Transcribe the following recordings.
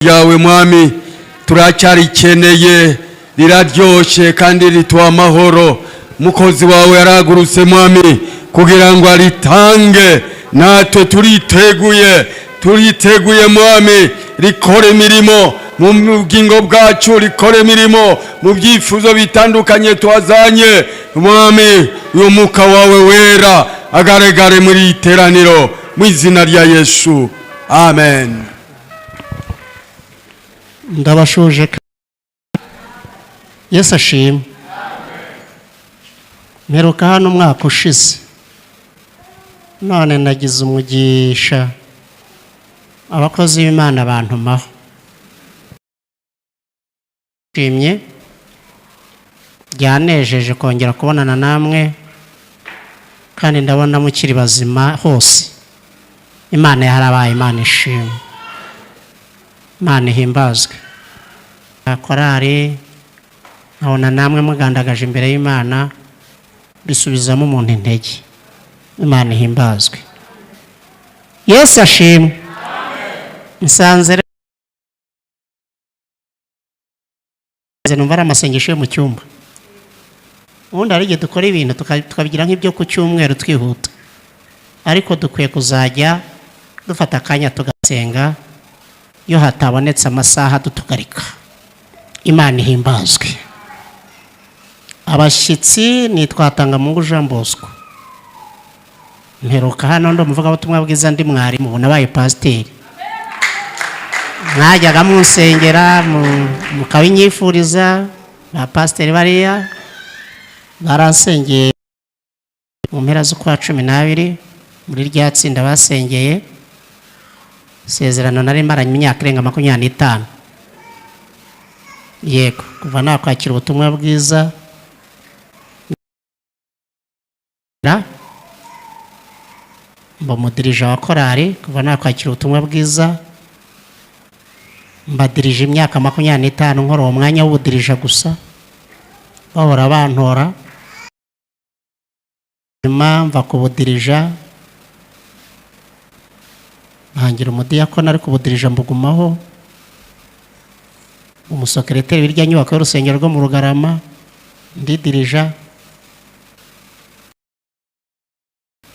yawe mwami turacyarikeneye riraryoshe kandi rituwa amahoro. Mukozi wawe yaragurutse mwami kugira ngo aritange, natwe turiteguye mwami, rikore mirimo mu bugingo bwacu, rikore mirimo mu byifuzo bitandukanye twazanye mwami. Uyu mwuka wawe wera agaragare muri iteraniro mu izina rya Yesu, amen. Ndabashuje Yesu ashimwe. Mperuka hano umwaka ushize, none nagize umugisha abakozi b'Imana bantumaho. Nshimye, byanejeje kongera kubonana namwe, kandi ndabona mukiri bazima hose. Imana yarabaye, Imana ishimwe, Imana ihimbazwe. Korari nkabona namwe mugandagaje imbere y'Imana, bisubizamo umuntu intege. Imana ihimbazwe. Yesu ashimwe. Nsanze numva ari amasengesho yo mu cyumba. Ubundi hari igihe dukora ibintu tukabigira nk'ibyo ku cyumweru twihuta, ariko dukwiye kuzajya dufata akanya tugasenga iyo hatabonetse amasaha dutugarika. Imana ihimbazwe. Abashyitsi nitwatanga Mungu Jean Bosco. Mperuka hano ndo muvuga ubutumwa bwiza, ndi mwarimu, nabaye pasiteri. Mwajyaga munsengera mukabinyifuriza. Ba pasiteri bariya baransengeye mu mpera z'ukwa 12 muri rya tsinda basengeye. Sezerano nari maranye imyaka irenga 25. Yego, kuva nakwakira ubutumwa bwiza mba mudirije wa korari. Kuva nakwakira ubutumwa bwiza mbadirije imyaka 25 nkora uwo mwanya w'ubudirija gusa, bahora bantora. Nyuma mva kubudirija bahangira umudiyakoni, ariko ubudirija mbugumaho. Umusekreteri w'irya nyubako y'urusengero rwo mu Rugarama ndidirija.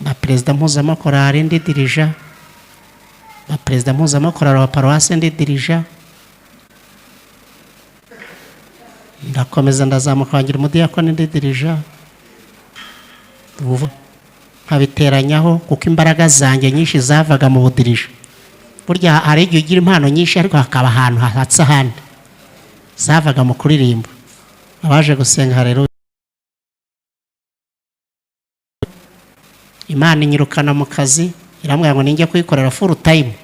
Na perezida mpuzamakorari ndidirija. Na perezida mpuzamakorari wa paruwasi ndidirija. Ndakomeza ndazamuka bahangira umudiyakoni ndidirija. Nkabiteranyaho kuko imbaraga zanjye nyinshi zavaga mu budirija. Burya hari igihe ugira impano nyinshi ariko hakaba ahantu hahatse ahandi zavaga mu kuririmba. Abaje gusenga rero Imana inyirukana mu kazi, irambwira ngo ninjye kuyikorera full time.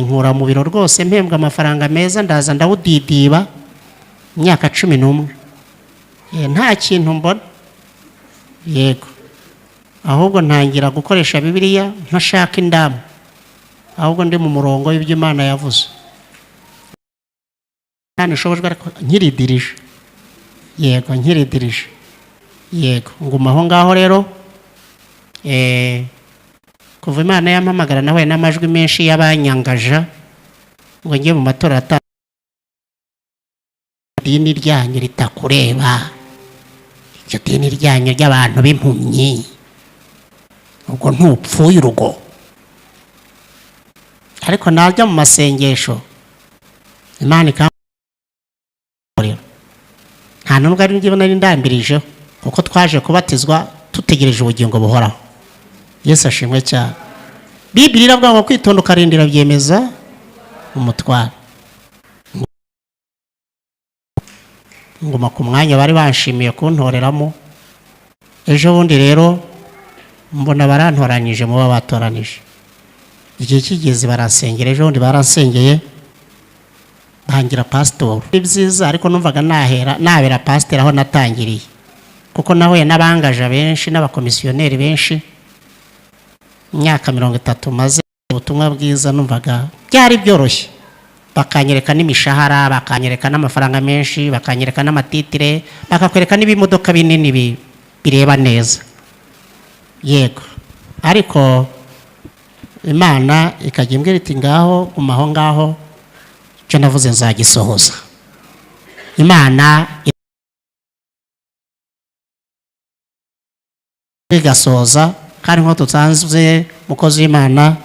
Nkura mu biro rwose mpembwa amafaranga meza, ndaza ndawudidiba imyaka 11. Nta kintu mbona. Yego, ahubwo ntangira gukoresha Bibiliya ntashaka indamu, ahubwo ndi mu murongo w'ibyo Imana yavuze. Kandi shobojwe ariko nkiridirije. Yego, nkiridirije. Yego, ngumaho ngaho rero. Kuva Imana yampamagara nawe n'amajwi menshi y'abanyangaja ngo njye mu matora dini ryanyu ritakureba, iryo dini ryanyu ry'abantu b'impumyi, ubwo ntupfuye urugo. Ariko najya mu masengesho Imana ikamurira. Nta nubwo ari njye nari ndambirijeho, kuko twaje kubatizwa tutegereje ubugingo buhoraho. Yesu ashimwe cyane. Bibiri iravuga ngo kwitonda ukarindira byemeza umutwaro. Nguma ku mwanya bari banshimiye kuntoreramo. Ejo bundi rero mbona barantoranyije mu babatoranije. Igihe kigeze baransengera. Ejo bundi baransengeye bahangira pastor. Ni byiza, ariko numvaga nabera pastor aho natangiriye, kuko nahuye n'abangaje benshi n'abakomisiyoneri benshi. Imyaka 30 maze ubutumwa bwiza, numvaga byari byoroshye. Bakanyereka n'imishahara, bakanyereka n'amafaranga menshi, bakanyereka n'amatitire, bakakwereka n'ibimodoka binini bireba neza. Yego, ariko Imana ikajya imbwira iti ngaho gumaho ngaho icyo navuze nzagisohoza. Imana igasohoza, kandi nko tutanze mukozi w'Imana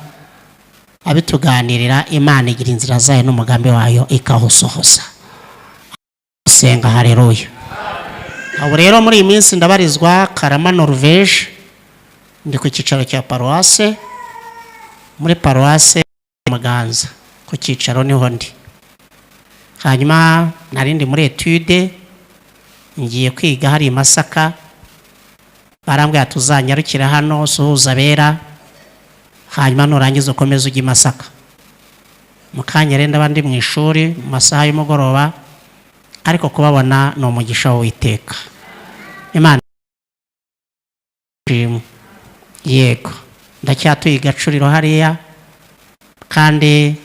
abituganirira, Imana igira inzira zayo n'umugambi wayo ikawusohoza. Senga haleluya. Abo rero muri iyi minsi ndabarizwa Karama Norvège, ndi ku cyicaro cya paruwase, muri paruwase Muganza ku cyicaro niho ndi. Hanyuma narindi muri etude ngiye kwiga hari Masaka, barambwira tuzanyarukira hano suhuza bera, hanyuma nurangiza ukomeza ujya Masaka. Mukanya renda bandi mu ishuri mu masaha y'umugoroba, ariko kubabona no umugisha w'Uwiteka. Imana yego ndacyatuye Gacuriro hariya, kandi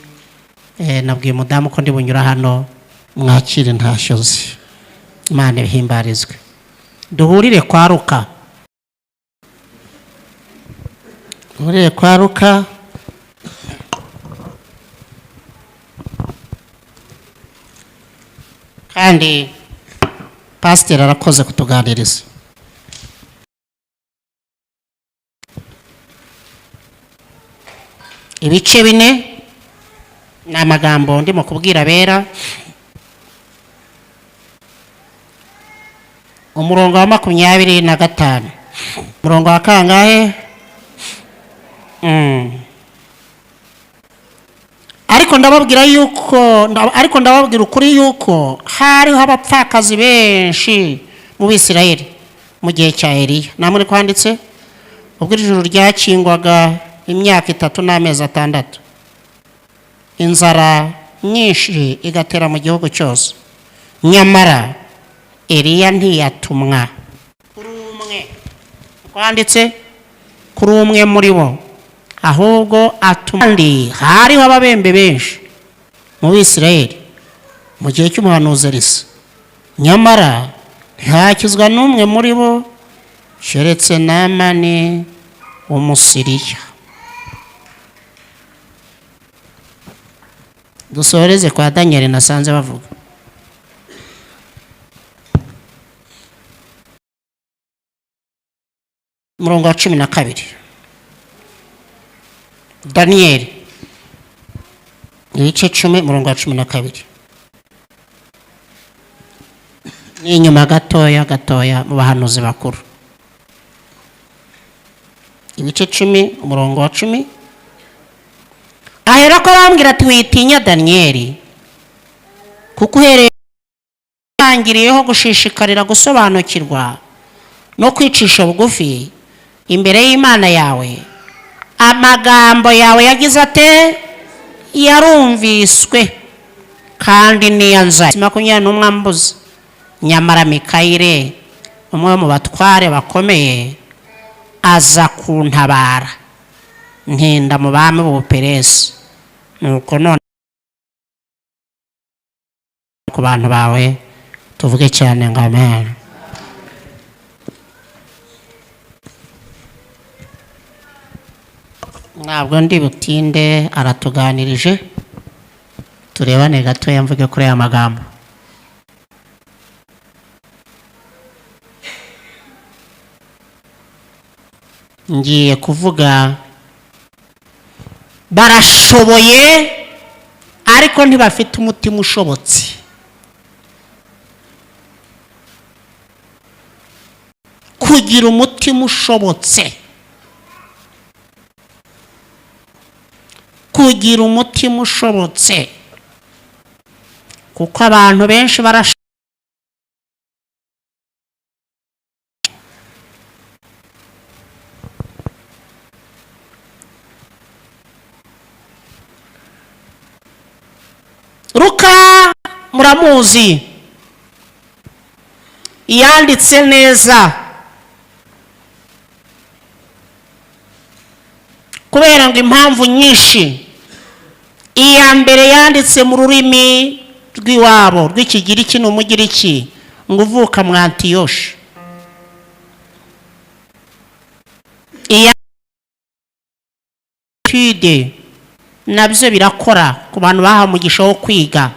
nabwiye umudamu ko ndi bunyura hano, mwakire ntashyoze. Imana ihimbarizwe. Duhurire kwa Ruka, duhurire kwa Ruka. Kandi pasiteri arakoze kutuganiriza. Ibice 4 ni amagambo ndimo kubwira bera. Umurongo wa 25, umurongo wa kangahe? Ariko ndababwira ukuri yuko hariho abapfakazi benshi mu Bisirayeli mu gihe cya Eliya. Namwe kwanditse ubwo ijuru ryakingwaga imyaka 3 n'amezi 6, inzara nyinshi igatera mu gihugu cyose, nyamara Eliya ntiyatumwa kuri umwe, kwanditse kuri umwe muri bo, ahubwo atumandi hariho ababembe benshi mu Bisirayeli mu gihe cy'umuhanuzi Elisa, nyamara ntihakizwa n'umwe muri bo keretse Namani w'Umusiriya. Dusoreze kwa Daniel nasanze bavuga. Umurongo wa 12, Daniel ibice 10 umurongo wa 12. Ni inyuma gatoya mu bahanuzi bakuru. Ibice 10 umurongo wa 10. Ahera ko bambwira ati witinya Daniel, kuko uhereye tangiriyeho gushishikarira gusobanukirwa no kwicisha bugufi imbere y'Imana yawe. Amagambo yawe yagize ate? Yarumviswe kandi niyanza. 21 mbuzi. Nyamara Mikayire umwe mu batware bakomeye aza kuntabara, ntinda mu bami b'Ubuperesi. Nuko none ku bantu bawe tuvuge cyane ngo amen. Ntabwo ndi butinde, aratuganirije, turebane gatoya mvuge kuri aya magambo. Ngiye kuvuga barashoboye ariko ntibafite umutima ushobotse. Kugira umutima ushobotse, kugira umutima ushobotse, kuko abantu benshi Ruka muramuzi, yanditse neza kubera ngo impamvu nyinshi. Iya mbere yanditse mu rurimi rw'iwabo rw'Ikigiriki n'Umugiriki, ngo uvuka mu Antiyoshi. etude nabyo birakora ku bantu bahawe umugisha wo kwiga.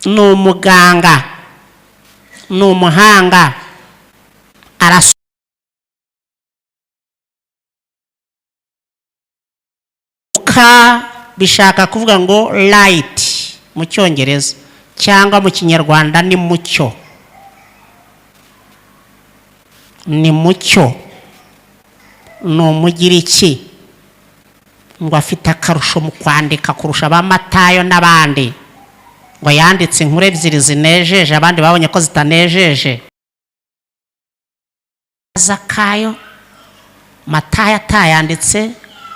Ni umuganga, ni umuhanga, bishaka kuvuga ngo light mu cyongereza cyangwa mu kinyarwanda ni mucyo. Ni mucyo, ni umugiriki ngo afite akarusho mu kwandika kurusha ba Matayo n'abandi, ngo yanditse inkuru ebyiri zinejeje abandi babonye ko zitanejeje. Zakayo Matayo atayanditse,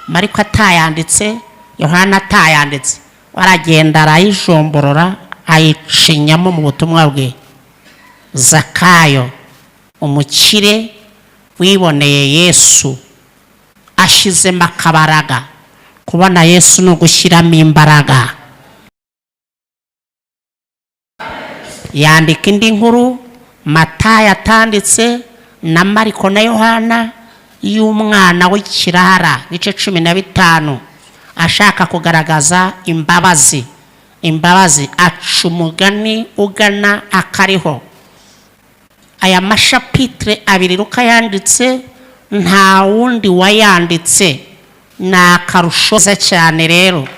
Mariko atayanditse, Yohana atayanditse, waragenda arayijomborora ayicinyamo mu butumwa bwe. Zakayo umukire wiboneye Yesu, ashizemo akabaraga. Kubona Yesu no gushyiramo imbaraga. Yandika indi nkuru Matayo atanditse na Mariko na Yohana y'umwana w'ikirara, bice 15, ashaka kugaragaza imbabazi. Imbabazi aca umugani ugana akariho. Aya mashapitre abiri Luka yanditse nta wundi wayanditse, na akarusho cyane rero.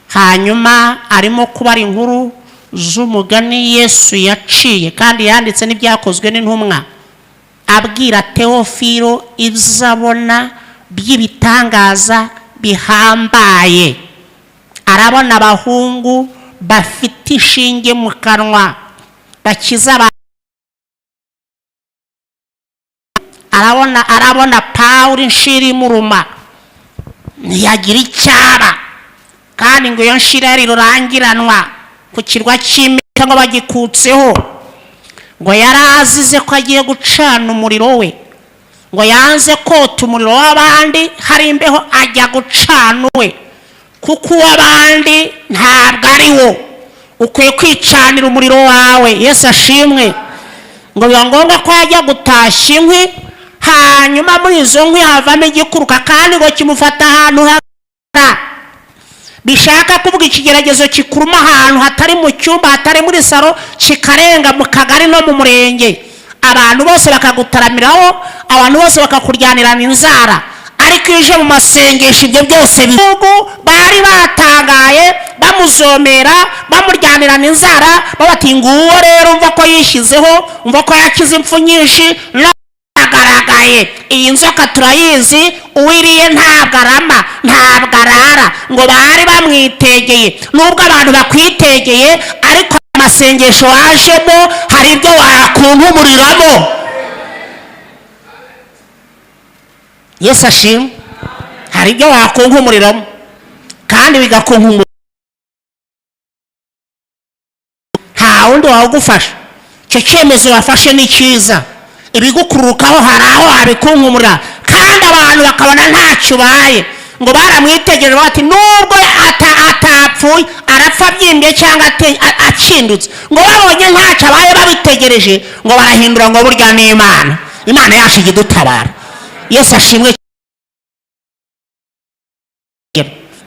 Hanyuma arimo kubara inkuru z'umugani Yesu yaciye, kandi yanditse n'ibyakozwe n'intumwa, abwira Teofilo izabona by'ibitangaza bihambaye. Arabona abahungu bafite ishinge mu kanwa bakiza. Arabona Pawulo inshiri muruma ntiyagira icyaba, kandi ngo iyo nshiri yari rurangiranwa ku kirwa cy'Imeta ngo bagikutseho, ngo yarazize ko agiye gucana umuriro we, ngo yanze kota umuriro w'abandi hari imbeho ajya gucana we, kuko uw'abandi ntabwo ari wo, ukwiye kwicanira umuriro wawe. Yesu ashimwe. Ngo biba ngombwa ko yajya gutashya inkwi, hanyuma muri izo nkwi havamo igikuruka, kandi ngo kimufata ahantu hagara. Bishaka kuvuga ikigeragezo kikuruma ahantu hatari mu cyumba, hatari muri saro, kikarenga mu kagari no mu murenge. Abantu bose bakagutaramiraho, abantu bose bakakuryanirana inzara. Ariko ije mu masengesho ibyo byose bari batangaye, bamuzomera, bamuryanirana inzara, babati nguwo rero umva ko yishyizeho, umva ko yakize impfu nyinshi, agaragaye. Iyi nzoka turayizi, uwiriye ntabwo arama, ntabwo arara. Ngo bari bamwitegeye. Nubwo abantu bakwitegeye, ariko amasengesho wajemo hari ibyo wakunhumuriramo. Yesu ashimwe. Hari ibyo wakunhumuriramo, kandi bigakunhumura. Nta wundi wagufasha. Icyo cyemezo wafashe ni cyiza. Ibigukurukaho hari aho abikunkumura, kandi abantu bakabona ntacyo baye. Ngo baramwitegereje bati nubwo atapfuye, arapfa byimbye cyangwa akindutse. Ngo babonye ntacyo abaye babitegereje, ngo barahindura ngo burya ni Imana. Imana yacu idutabara. Yesu ashimwe.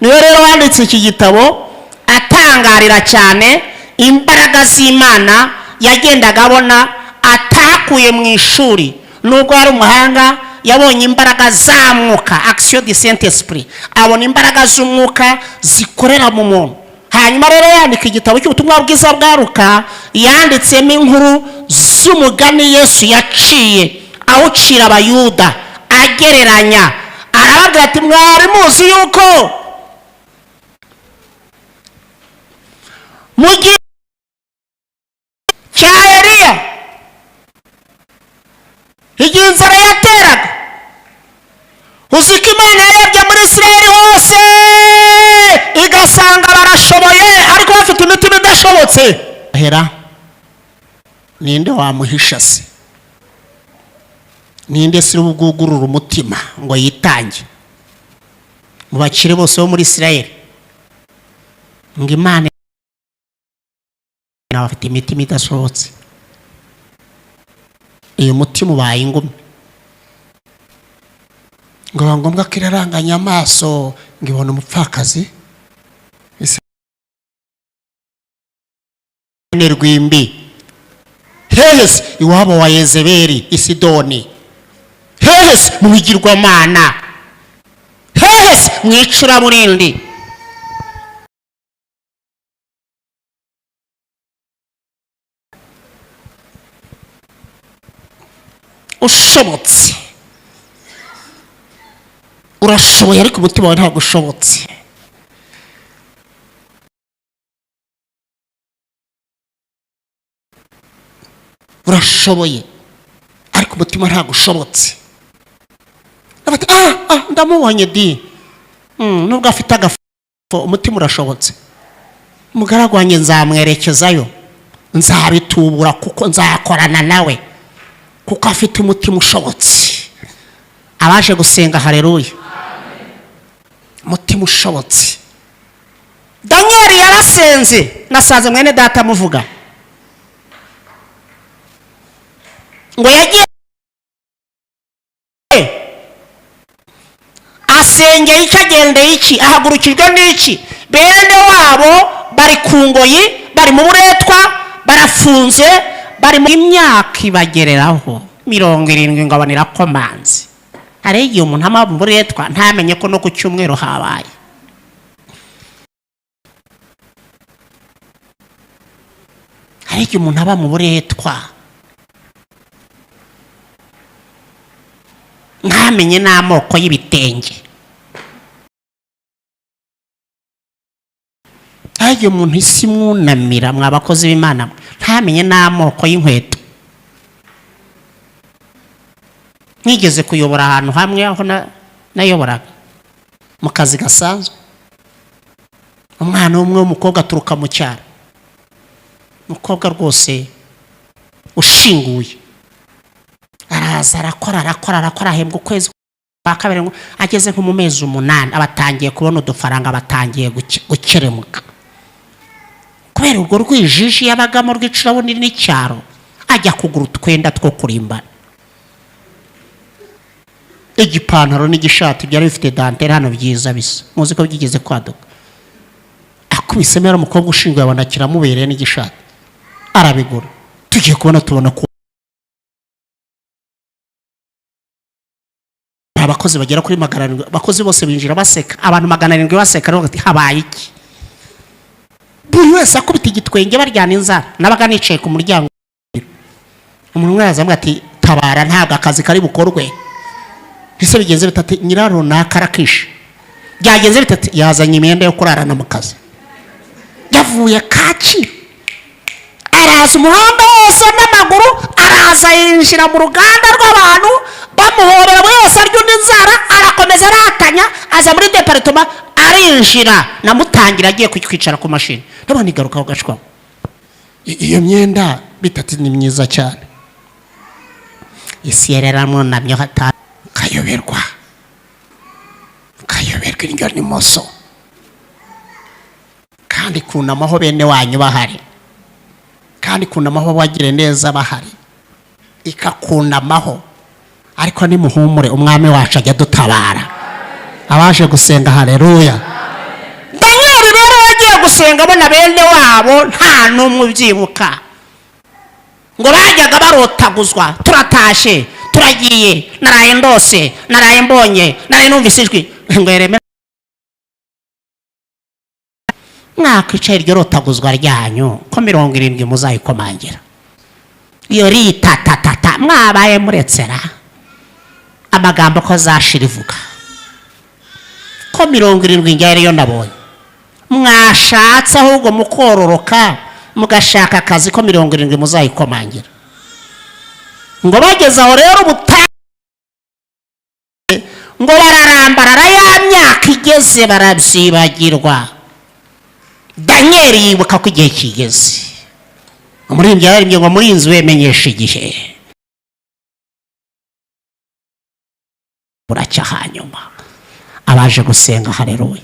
Niwe rero wanditse iki gitabo atangarira cyane imbaraga z'Imana yagendaga abona atakuye mu ishuri. Nubwo yari umuhanga, yabonye imbaraga za mwuka, action du Saint Esprit. Abona imbaraga z'umwuka zikorera mu muntu. Hanyuma rero yandika igitabo cy'ubutumwa bwiza bwa Luka, yanditsemo inkuru z'umugani Yesu yaciye, awucira Abayuda, agereranya. Arababwira ati mwari muzi yuko mu gihe cya Eliya, igihe inzara yateraga, uziko Imana yarebye muri Isirayeli hose igasanga barashoboye, ariko bafite imitima idashobotse. Hera ninde wamuhisha se? Ninde se ubugugurura umutima ngo yitange mu bakire bose bo muri Isirayeli? Ngo Imana bafite imitima idashobotse. Iyo mutima ubaye ingumi. ngo ngombwa kiraranganya amaso ngibona umupfakazi ni rwimbi hehese iwabo wa Yezebeli Isidoni hehese mu bigirwamana hehese mwicura murindi ushobotse urashoboye ariko umutima wawe ntabwo ushobotse urashoboye ariko umutima ntabwo ushobotse ndamubonye di nubwo afite agafo umutima urashobotse umugaragu wanjye nzamwerekezayo nzabitubura kuko nzakorana nawe kuko afite umutima ushobotse abaje gusenga haleluya umutima ushobotse Danieli yarasenze nasaze mwene data amuvuga ngo yagiye asengeye iki agendeye iki ahagurukijwe n'iki bene wabo bari ku ngoyi bari mu buretwa barafunze bari mu imyaka ibagereraho 70 ngo abanira komanzi hari igihe umuntu ama mu buretwa ntamenye ko no ku cyumweru habaye hari igihe umuntu aba mu buretwa ntamenye n'amoko y'ibitenge hari umuntu isi mwunamira mwabakozi b'Imana ntamenye n'amoko y'inkweto nigeze kuyobora ahantu hamwe aho nayoboraga mu kazi gasanzwe umwana umwe w'umukobwa aturuka mu cyaro umukobwa rwose ushinguye araza arakora ahembwa ukwezi kwa kabiri ageze nko mu mezi 8 abatangiye kubona udufaranga batangiye gukeremuka kubera urwo rwijiji yabagamo rwicura bunini n'icyaro ajya kugura utwenda two kurimbana igipantaro n'igishati byari bifite dantelle hano byiza bisa muzi ko byigeze kwaduka akubisemo yari umukobwa ushinguye abona kiramubereye n'igishati arabigura tugiye kubona tubona ko abakozi bagera kuri 700 abakozi bose binjira baseka abantu 700 baseka rero ati habaye iki buri wese akubita igitwenge baryana inzara nabaga nicaye ku muryango umuntu umwe yazambwa ati tabara ntabwo akazi kari bukorwe ese bigenze bitatu nyiraro nakarakisha byagenze bitatu yazanye imyenda yo kurarana mu kazi yavuye Kacyiru araza umuhanda wose n'amaguru araza yinjira mu ruganda rw'abantu bamuhorera wese aryunda inzara arakomeza aratanya aza muri departement arinjira namutangira agiye kwicara ku mashini nabone igaruka gashwa iyo myenda bitatu ni myiza cyane isi yararamo namyo hata kayoberwa indyo ni moso kandi kunamaho bene wanyu bahari kandi kunamaho bagire neza bahari ikakunamaho ariko ni muhumure umwami wacu ajya dutabara abaje gusenga haleluya Danieli rero yagiye gusenga bona bene wabo nta numwe ubyibuka ngo bajyaga barotaguzwa turatashe turagiye naraye ndose naraye mbonye naraye numvise ijwi ngo yereme mwakwicaye iryo rotaguzwa ryanyu ko 70 muzayikomangira iyo ritatatata mwabaye muretsera amagambo ko zashira ivuga ko 70 ngere yo ndabonye mwashatse ahubwo mukororoka mugashaka akazi ko 70 muzayikomangira ngo bageze aho rero ngo bararambarara ya myaka igeze barabyibagirwa Danieli yibuka ko igihe kigeze umuririmbyi yaririmbye ngo murinzi wemenyesha igihe buracya hanyuma abaje gusenga haleluya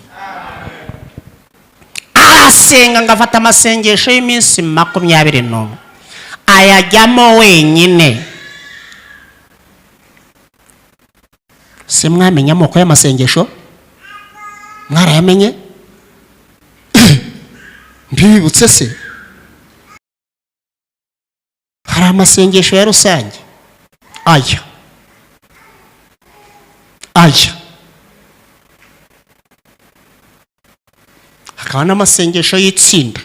arasenga ngafata amasengesho y'iminsi 21 ayajyamo wenyine se mwamenya amoko y'amasengesho? Mwarayamenye? Mbibutse se hari amasengesho ya rusange, aya hakaba n'amasengesho y'itsinda.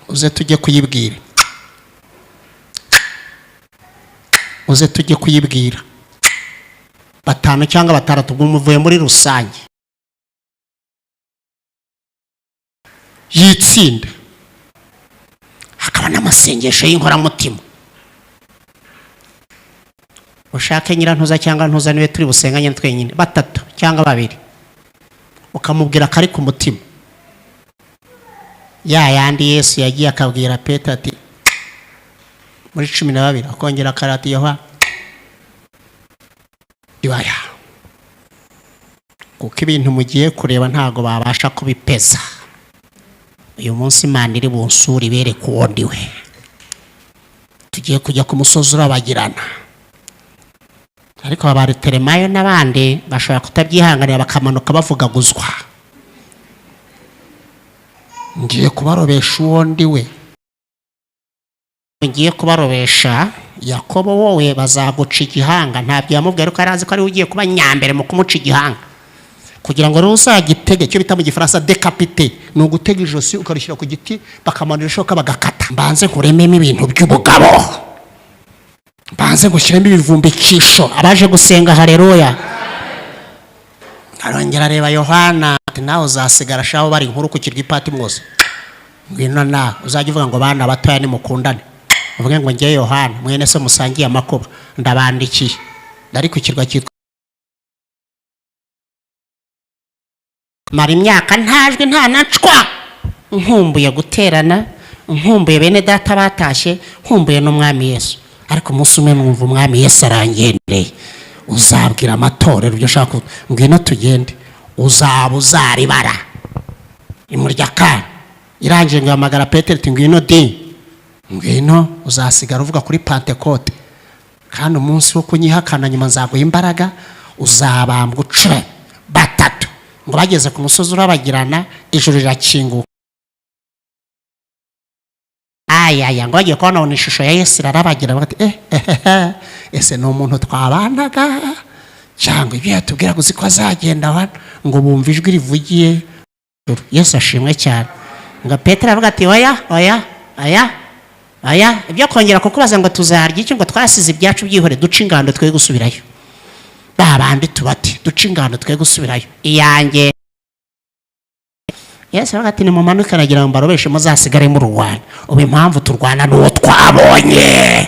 Uze tujye kuyibwira batanu cyangwa batandatu bumuvuye muri rusange y'itsinda. Hakaba n'amasengesho y'inkoramutima. Ushake nyirantuza cyangwa ntuza niwe turi busenganye twenyine batatu cyangwa babiri, ukamubwira kari ku mutima. Yandi Yesu yagiye akabwira Petero ati muri 12 akongera karati Yohana ibaya, kuko ibintu mugiye kureba ntago babasha kubipeza. Uyu munsi Imana iri bunsura ibere ku wundi we. Tugiye kujya ku musozi urabagirana, ariko abareteremayo n'abandi bashobora kutabyihanganira bakamanuka bavugaguzwa. Ngiye kubarobesha uwundi we, ngiye kubarobesha Yakobo wowe bazaguca igihanga. Ntabyo yamubwira ko arazi ko ari ugiye kuba nyambere mu kumuca igihanga, kugira ngo rusagitege cyo bita mu gifaransa décapité, no gutega ijosi ukarishira ku giti bakamanura ishoka bagakata. Mbanze nkurememo ibintu by'ubugabo, mbanze gushyiramo ibivumbikisho. Abaje gusenga haleluya. Arongera areba Yohana ati nawe uzasigara shaho bari inkuru ku kirwa ipati mwose. Ngwino na uzajya uvuga ngo bana batoya ni mukundane, uvuge ngo ngiye Yohana mwene se musangiye amakuba ndabandikiye, ndari ku kirwa cyitwa mara imyaka ntajwe nta nacwa, nkumbuye guterana, nkumbuye bene data batashye, nkumbuye n'umwami Yesu. Ariko umunsi umwe numva umwami Yesu arangendeye. Uzabwira amatorero ibyo ushaka, ngwino tugende, uzaribara imurya kana. Irangije ngamagara Petero ati ngwino ngwino uzasigara uvuga kuri Pentecote, kandi umunsi wo kunyihakana nyuma nzaguha imbaraga, uzabambwa ucure batatu. Ngo bageze ku musozi urabagirana, ijuru rirakinguka. Ngo bagiye kubona ishusho ya Yesu irarabagira, bati ese ni umuntu twabanaga cyangwa ibyo yatubwira gusa ko azagenda hano. Ngo bumva ijwi rivugiye. Yesu ashimwe cyane. Ngo Petero avuga ati oya ibyo kongera kukubaza ngo tuzarya iki, ngo twasize ibyacu byihore duca ingando twe gusubirayo. Babandi tubati duca ingando twe gusubirayo iyanjye. Yesu avuga ati nimumanuke nagira ngo mbarobeshe muzasigare mu Rwanda. Ubu impamvu turwana n'uwo twabonye,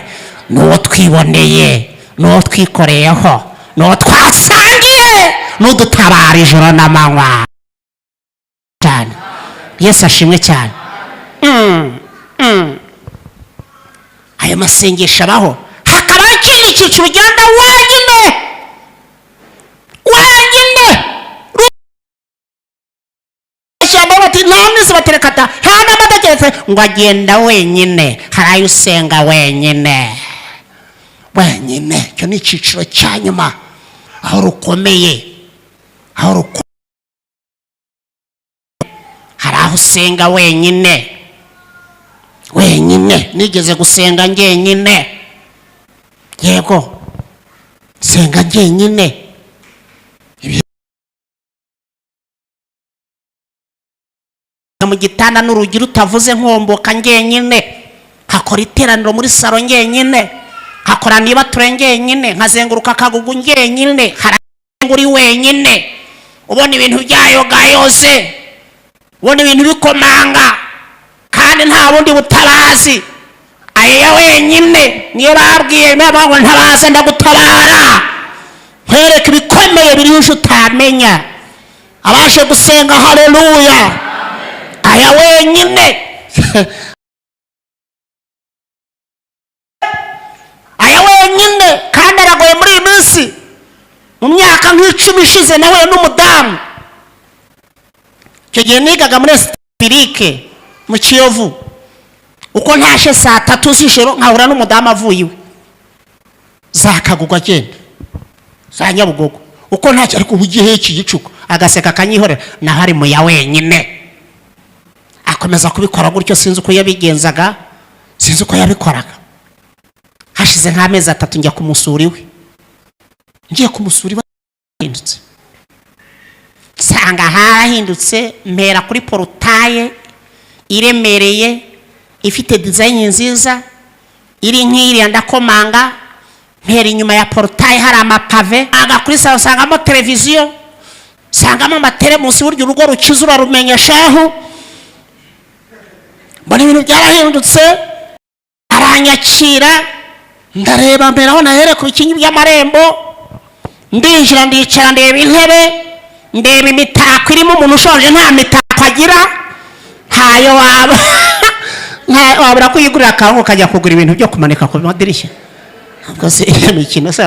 n'uwo twiboneye, n'uwo twikoreyeho, n'uwo twasangiye, n'udutabara ijoro n'amanywa cyane. Yesu ashimwe cyane. Ayo masengesho abaho. Hakaba ikindi cyiciro ugenda wenyine bati none se baterekata hanga amategeko ngo agenda wenyine. Hari ayo usenga wenyine. Cyo ni icyiciro cya nyuma, aho rukomeye, hari aho usenga wenyine. Nigeze gusenga njyenyine, yego senga njyenyine. Mu gitanda n'urugi rutavuze nkomboka njyenyine, hakora iteraniro muri saro njyenyine, hakora niba turengeye njyenyine, nkazenguruka akagugu njyenyine. Haranguri wenyine, ubona ibintu byayoga yose, ubona ibintu bikomanga, kandi nta bundi butabazi. Aya wenyine niyo babwiye nabo ntabaza ndagutabara, nkwereka ibikomeye biri uje utamenya. Abashe gusenga haleluya. Aya wenyine kandi aragoye muri iyi minsi. Mu myaka nk'icumi ishize nawe n'umudamu, icyo gihe nigaga muri Sipirike mu Kiyovu, uko ntashe saa 3 z'ijoro nkahura n'umudamu avuye iwe zakagugwa agenda za Nyabugogo uko ntacyo ariko ugiye igicuko agaseka akanyihorera na hari mu ya wenyine akomeza kubikora gutyo sinzi uko yabigenzaga sinzi uko yabikoraga hashize nk'amezi 3 njya kumusura iwe ngiye kumusura bahindutse sanga harahindutse mpera kuri porutaye iremereye ifite design nziza iri nk'iri ndakomanga mpera inyuma ya porutaye hari amapave agakuri sangamo televiziyo sangamo amateremusi buryo urugo rukiza urarumenyeshaho mbona ibintu byarahindutse aranyakira ndareba mbere aho nahere ku bikingi by'amarembo ndinjira ndicara ndeba intebe ndeba imitako irimo umuntu ushoje nta mitako agira ntayo wabura kuyigurira akantu kajya kugura ibintu byo kumanika ku madirishya ubwo se imikino se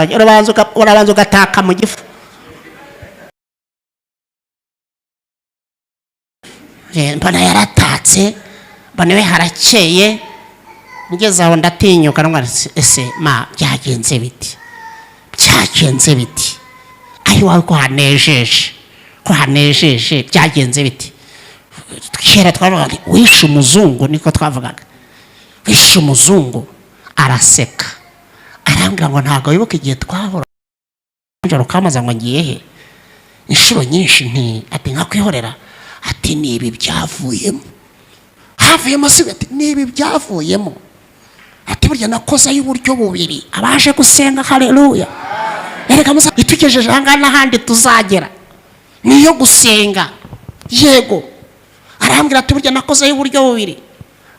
urabanza ugataka mu gifu mbona yaratatse mbona we harakeye ngeze aho ndatinyuka ndamwira ese ma byagenze biti ayo wawe ko hanejeje byagenze biti kera twavuga wishe umuzungu niko twavugaga wishe umuzungu araseka arambwira ngo ntago wibuka igihe twahora njoro kamaza ngo ngiye he inshuro nyinshi ati nkakwihorera ati nibi byavuyemo havuyemo se ati nibi byavuyemo ati burya nakoza y'uburyo bubiri abaje gusenga haleluya erega musa itugejeje hangana handi tuzagera niyo gusenga yego arambwira ati burya nakoza y'uburyo bubiri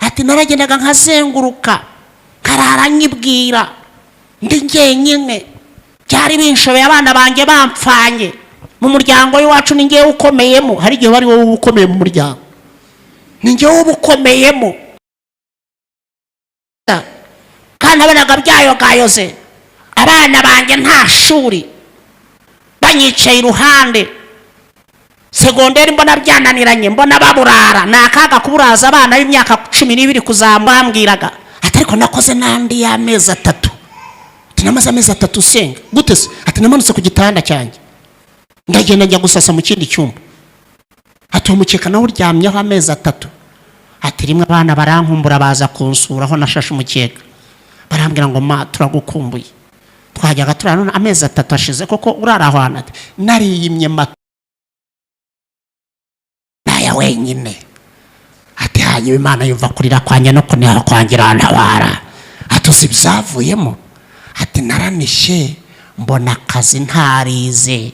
ati naragendaga nkazenguruka karara nyibwira ndi ngenyine byari binshobeye abana banjye bampfanye mu muryango w'iwacu ni ngewe ukomeyemo hari igihe bari wowe ukomeye mu muryango ni ngewe ukomeyemo kandi abanaga byayogayoze abana banjye nta shuri banyicaye iruhande segonderi mbona byananiranye mbona baburara nakaga kuburaza abana b'imyaka 12 kuzambambwiraga ati ariko nakoze nandi y'amezi 3 tinamaze amezi 3 usenga gute se ati namanutse ku gitanda cyanjye ndagenda njya gusasa mu kindi cyumba ati umukeka nawe uryamyeho amezi 3 ati rimwe abana barankumbura baza kunsura aho nashashe umukeka barambwira ngo ma turagukumbuye twajyaga turana amezi 3 ashize koko urarahwana nariyimye naya wenyine ati hanyuma Imana yumva kurira kwanye no kuniha kwangira ntabara atuzi byavuyemo ati naranishe mbona akazi ntarize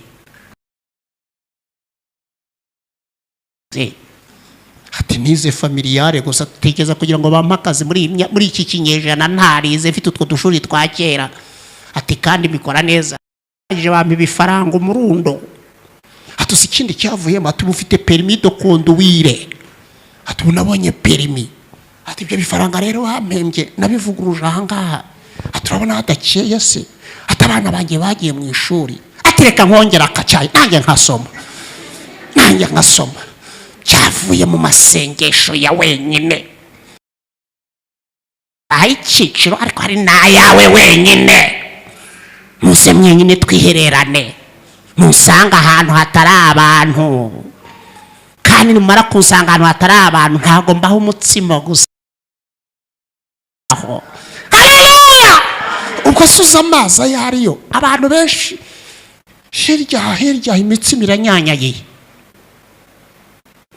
ati nize familiare gusa tutegeza kugira ngo bampakaze muri iki kinyejana ntarize mfite utwo dushuri twa kera ati kandi mikora neza aje bampa ibifaranga umurundo ati ikindi cyavuyemo ati ufite permis de conduire ati unabonye permis ati ibyo bifaranga rero hampembye nabivuguruje ahangaha ati urabona hadakeye se ati abana banjye bagiye mu ishuri ati reka nkongera akacayi nanjye nkasoma cyavuye mu masengesho ya wenyine ayiciciro ariko hari nayawe wenyine muze mwenyine twihererane nusanga ahantu hatari abantu kandi numara kusanga ahantu hatari abantu ntago mbaho umutsima gusa haleluya ubwo suza amazi ayariyo abantu benshi hirya imitsima iranyanyaye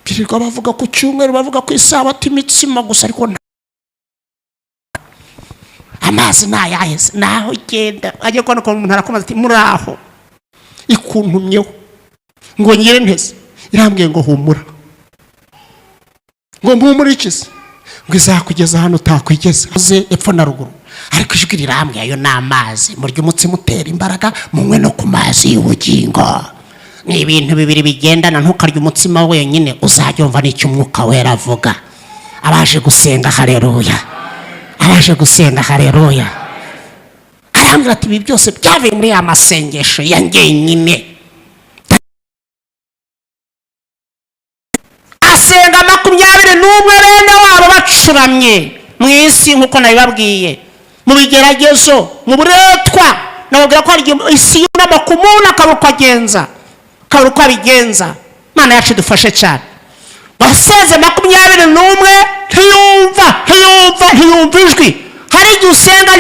birirwa bavuga ku cyumweru bavuga ku isabato imitsima gusa ariko amazi nayaheze naho genda ajye kubona ko umuntu arakomaza ati muraho ikuntumyeho ngo nyire nteze irambwiye ngo humura ngo mpumurikize ngo izakugeza hano utakwigeza uze epfo na ruguru ariko ijwi rirambwiye ayo ni amazi murya umutsima utera imbaraga munywe no ku mazi y'ubugingo ni ibintu bibiri bigendana ntukarya umutsima wenyine uzajya umva n'icyo umwuka wera avuga abaje gusenga haleluya arambwira ati ibi byose byavuye muri ya masengesho ya ngenyine asenga 21 bene wabo bacuramye mu isi nk'uko nabibabwiye, mu bigeragezo, mu buretwa. Nababwira ko hari isi yunama ku muntu akabura uko agenza, akabura uko abigenza. Imana yacu idufashe cyane. Baseze 21 ntiyumva ijwi. Hari igihe usenga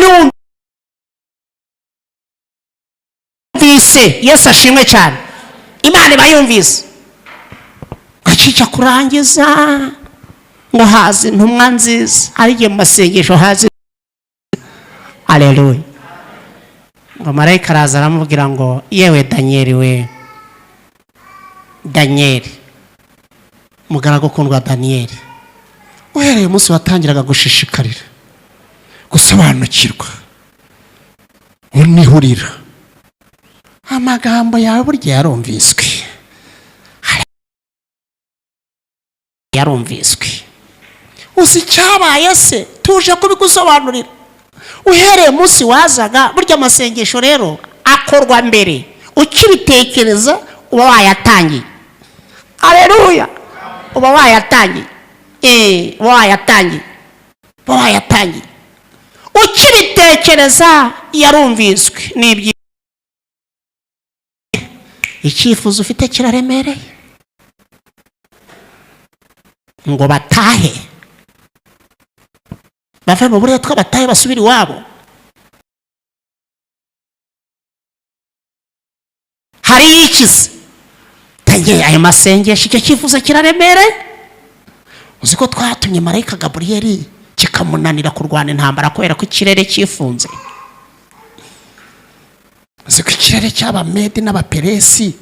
ntiyumvise. Yesu ashimwe cyane. Imana iba yumvise. Gacica kurangiza ngo hazi intumwa nziza. Hari igihe mu masengesho hazi. Haleluya. Ngo marayika araza aramubwira ngo yewe Danieli we, Danieli, mugaragu ukundwa Danieli, uhereye umunsi watangiraga gushishikarira gusobanukirwa unihurira, amagambo yawe burya yarumviswe. Uzi cyabaye se tuje kubigusobanurira. Uhereye umunsi wazaga, burya amasengesho rero akorwa mbere, ukibitekereza uba wayatangiye. Haleluya. Uba wayatangiye. Uba wayatangiye. Ukibitekereza yarumviswe. Nibyi icyifuzo ufite kiraremereye ngo batahe, bave mu buretwa, batahe basubira iwabo. Hari ikizi tangiye ayo masengesho, icyo cyifuzo kiraremereye. Uzi ko twatumye marayika Gaburiyeli kikamunanira kurwana intambara kubera ko ikirere cyifunze. Uzi ko ikirere cy'Abamedi n'Abaperesi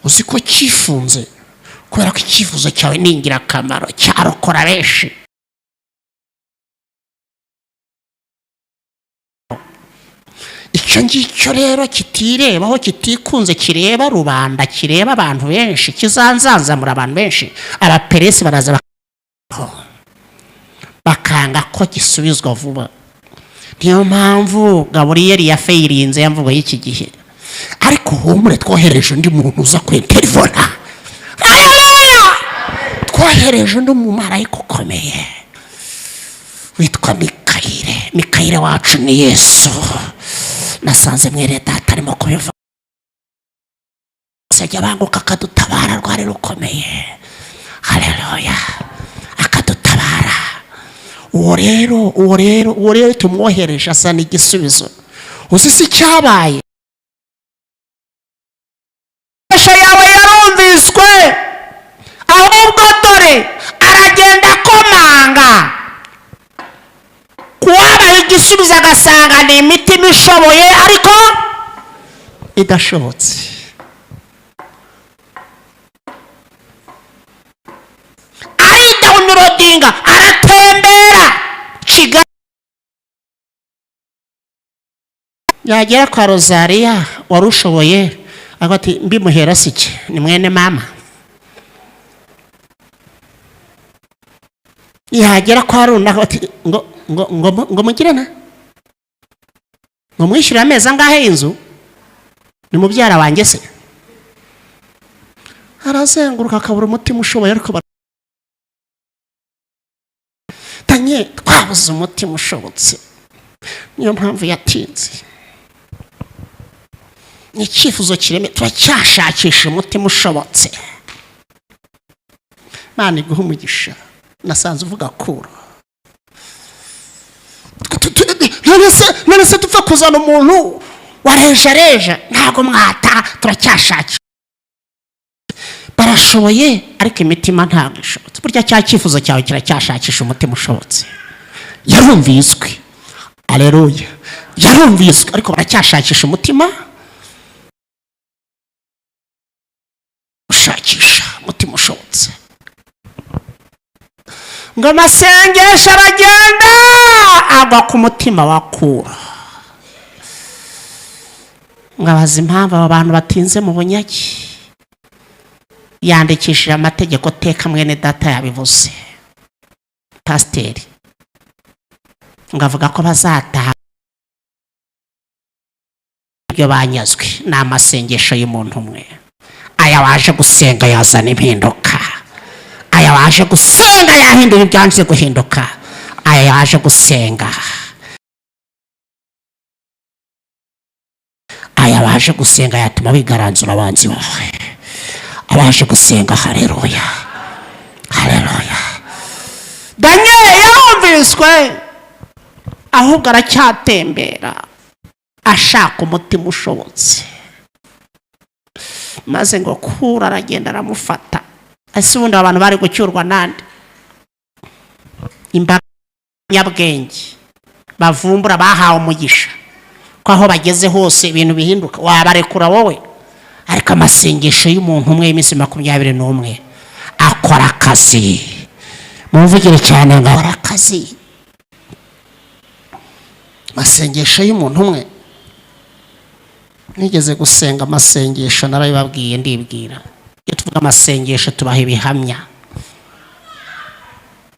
uzi ko cyifunze kubera ko icyifuzo cyawe ni ingirakamaro, cyarokora benshi. Icyo ngicyo rero kitirebaho, kitikunze, kireba rubanda, kireba abantu benshi, kizanzanzamura abantu benshi. Abaperesi baraza bakanga ko gisubizwa vuba. Niyo mpamvu Gaburiyeli yafeyirinze yamvugo y'iki gihe. Ariko humure, twohereje undi muntu uza kwenterivona. Haleluya. Twohereje undi mumarayika ukomeye witwa Mikayire wacu ni Yesu. Nasanze mwere data arimo kubivuga. Sajya banguka akadutabara, rwari rukomeye. Haleluya. Akadutabara. Uwo rero tumwohereje asa n'igisubizo. Uzi si cyabaye. Esho yawe yarumviswe, ahubwo dore aragenda komanga. Kuwabaye igisubizo agasanga ni imitima ishoboye ariko idashobotse. Downloadinga aratembera Kigali, yagera kwa Rosaria warushoboye agati mbimuhera sike ni mwene mama. Yagera kwa Runda agati ngo mugirana, ngo mwishyura amezi angahe inzu, ni mubyara wanjye se. Arazenguruka akabura umutima ushoboye ariko tanye twabuze umutima ushobotse. Niyo mpamvu yatinze. Ni icyifuzo kireme, turacyashakisha umutima ushobotse. Mana iguhe umugisha. Nasanze uvuga kuro. None se tupfa kuzana umuntu wareja ntago mwata, turacyashakisha. Barashoboye ariko imitima ntago ishobotse. Burya cya cyifuzo cyawe kiracyashakisha umutima ushobotse. Yarumviswe. Haleluya. Yarumviswe ariko baracyashakisha umutima ushakisha umutima ushobotse. Ngo amasengesho aragenda agwa ku mutima wakura. Ngabaza impamvu aba bantu batinze mu bunyaki. Yandikishije amategeko teka mwene data yabivuze. Pasiteri ngavuga ko bazataha ibyo banyazwe n'amasengesho y'umuntu umwe. Aya waje gusenga yazana impinduka. Aya waje gusenga yahindura ibyanze guhinduka. aya yaje gusenga, aya baje gusenga yatuma bigaranzura abanzi bawe, abaje gusenga. haleluya, haleluya. Daniel yumviswe, ahubwo aracyatembera ashaka umutima ushobotse, maze ngo kura aragenda aramufata. ese ubundi abantu bari gucyurwa nande? imbaga y'abanyabwenge bavumbura bahawe umugisha ko aho bageze hose ibintu bihinduka. wabarekura wowe? ariko amasengesho y'umuntu umwe y'iminsi 21 akora akazi. mumvugire cyane ngo akora akazi. amasengesho y'umuntu umwe. nigeze gusenga amasengesho, narabibabwiye ndibwira. iyo tuvuga amasengesho tubaha ibihamya.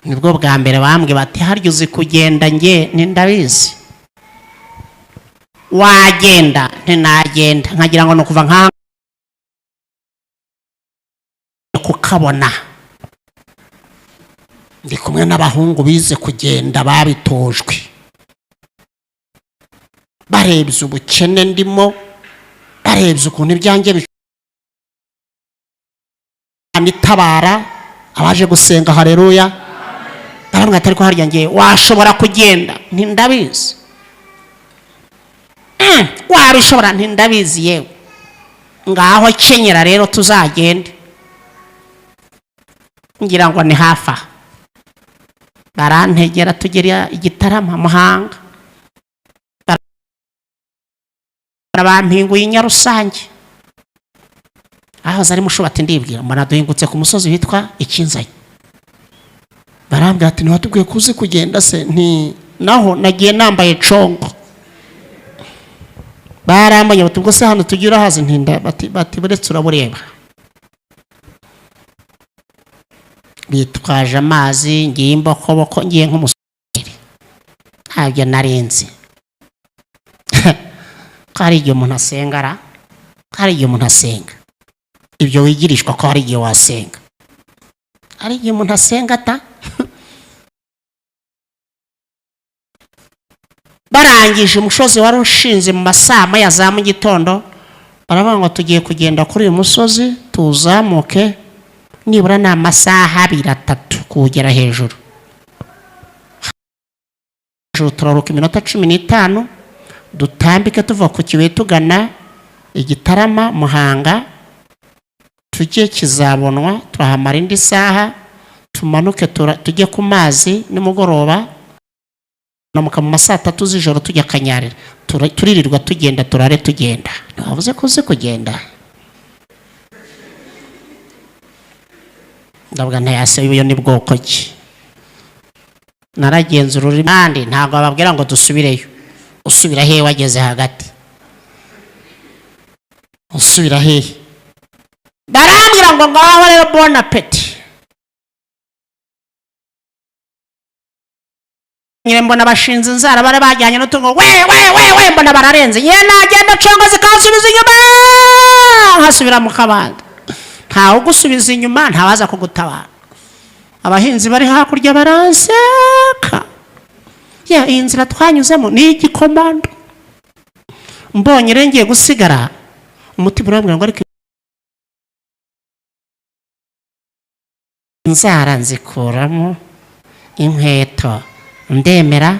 nibwo bwa mbere bambwe bati harya uzi kugenda? nge ndabizi. wagenda? ntinagenda. nkagira ngo nukuva nka kukabona. ndi kumwe n'abahungu bize kugenda babitojwe, barebye ubukene ndimo, barebye ukuntu ibyanjye nitabara abaje gusenga. haleluya. baramwe atari ko harya ngiye washobora kugenda? ntindabizi. wabishobora? ntindabizi. yewe ngaho kenyera rero tuzagende. ngira ngo ni hafa. barantegera tugera Igitarama Muhanga, bampinguye Nyarusange aho zari Mushubati. ndibwira mbona duhingutse ku musozi witwa Ikinzanye. barambwira ati ntiwatubwiye kuzi kugenda se? naho nagiye nambaye congo. barambaye bati ubwo se hano tugira hazi? ntinda bati buretse urabureba. bitwaje amazi, ngiye imbokoboko, ngiye nk'umusore. ntabyo narenze. ko hari igihe umuntu asenga hari igihe umuntu asenga. ibyo wigirishwa ko hari igihe wasenga. hari igihe umuntu asenga ta. barangije umusozi wari ushinze mu masama ya za mu gitondo, baravuga ngo tugiye kugenda kuri uyu musozi tuzamuke nibura ni amasaha 2-3 kuwugera hejuru. turaruka iminota 15 dutambike tuva ku Kibuye tugana Igitarama Muhanga, tujye Kizabonwa turahamara indi saha, tumanuke tujye ku mazi nimugoroba, namuka mu masaa 3 z'ijoro tujya Kanyarira. turirirwa tugenda turare tugenda. ntiwavuze ko uzi kugenda? ndavuga ntayase iyo ni bwoko ki? naragenzura kandi ntabwo bababwira ngo dusubireyo. usubira hehe wageze hagati? usubira hehe? barambwira ngo ngaho rero bon appétit. nyine mbona bashinze inzara bare bajyanye n'utungo we mbona bararenze. nyine nagenda congo zikasubiza inyuma, hasubira mu kabanda. ntawe gusubiza inyuma, ntawaza kugutabara. abahinzi bari hakurya baranseka. iyi nzira twanyuzemo ni igikomando. mbonye rengeye gusigara, umutima urambwira ngo ariko inzara nzikuramo inkweto, ndemera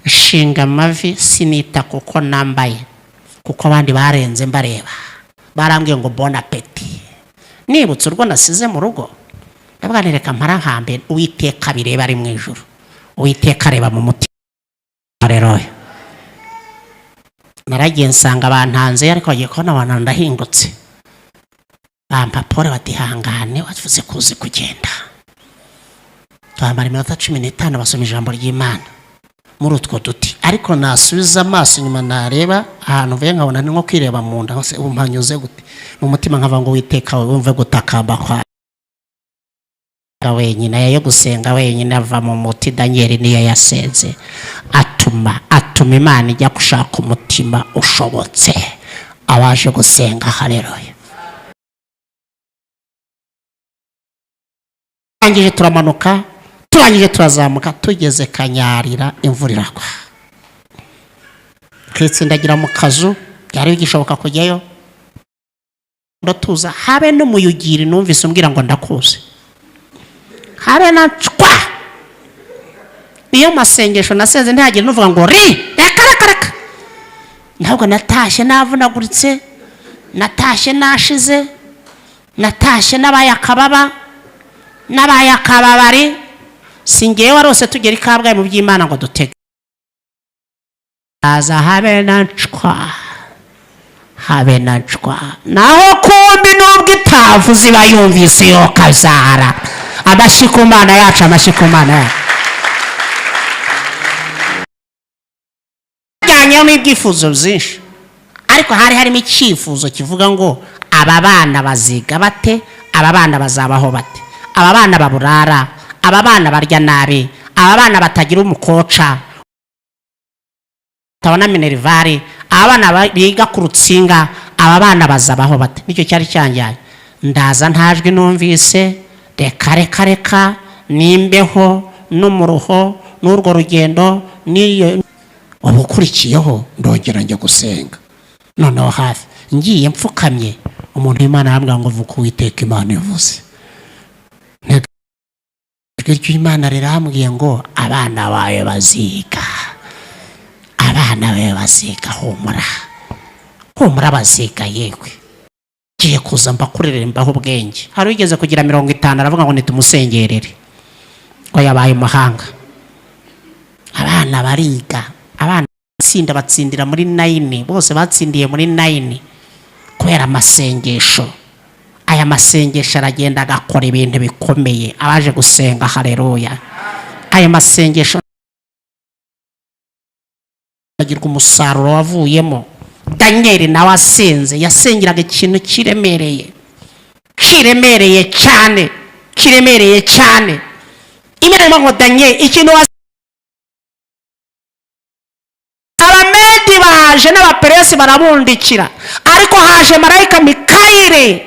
nshinga amavi, sinita kuko nambaye, kuko abandi barenze mbareba. barambwiye ngo bon appétit. nibutse urwo nasize mu rugo, ndavuga reka mpara hambere Uwiteka bireba ari mu ijuru. Uwiteka areba mu mutima. haleluya. naragiye nsanga bantanze, ariko bagiye kubona abantu ndahingutse. bampa pole bati hangane wavuze kuzi kugenda. twamara iminota 15 basoma ijambo ry'Imana muri utwo duti. ariko nasubiza amaso inyuma nareba ahantu vuye nkabona ni nko kwireba mu nda hose. ubu mpanyuze gute mu mutima? nkava ngo Uwiteka wumve gutakamba kwa wenyine, yo gusenga wenyine ava mu muti. Daniel niyo yasenze atuma Imana ijya gushaka umutima ushobotse abaje gusenga. haleluya. angije turamanuka turangije turazamuka tugeze Kanyarira imvura iragwa twitsindagira mu kazu byari bigishoboka kujyayo ndatuza habe n'umuyugiri numvise umbwira ngo ndakuze habe na cwa niyo masengesho nasenze ntihagire nuvuga ngo ri reka ntabwo natashye navunaguritse natashye nashize natashye n'abayakababari singewe warose tugera ikabwaye mu by'Imana ngo dutege aza habe na cwa naho kumbi nubwo itavu ziba yumvise yo kazara amashikumana yacu ajyanyeho n'ibyifuzo byinshi ariko hari harimo icyifuzo kivuga ngo aba bana baziga bate, aba bana bazabaho bate, aba bana baburara, aba bana barya nabi, aba bana batagira umukoca tabona minervari, aba bana biga ku rutsinga, aba bana bazabaho bate. Nicyo cyari cyanjyanye ndaza ntajwi numvise reka nimbeho n'umuruho n'urwo rugendo niyo ubukurikiyeho ndongera njya gusenga noneho hafi ngiye mpfukamye umuntu Imana yambwira ngo vuga Uwiteka Imana ivuze ijwi Imana rirambwiye ngo abana bawe baziga humura baziga yewe ngiye kuza mbakurerembaho ubwenge. Hari wigeze kugira 50 aravuga ngo nitumusengerere ko yabaye umuhanga. Abana bariga, abana batsindira muri 9, bose batsindiye muri 9 kubera amasengesho. Aya masengesho aragenda agakora ibintu bikomeye, abaje gusenga haleluya. Aya masengesho agirwa umusaruro wavuyemo. Daniel nawe asenze yasengeraga ikintu kiremereye cyane Imana ngo Daniel ikintu abamedi baje n'abaperesi barabundikira ariko haje marayika Mikayire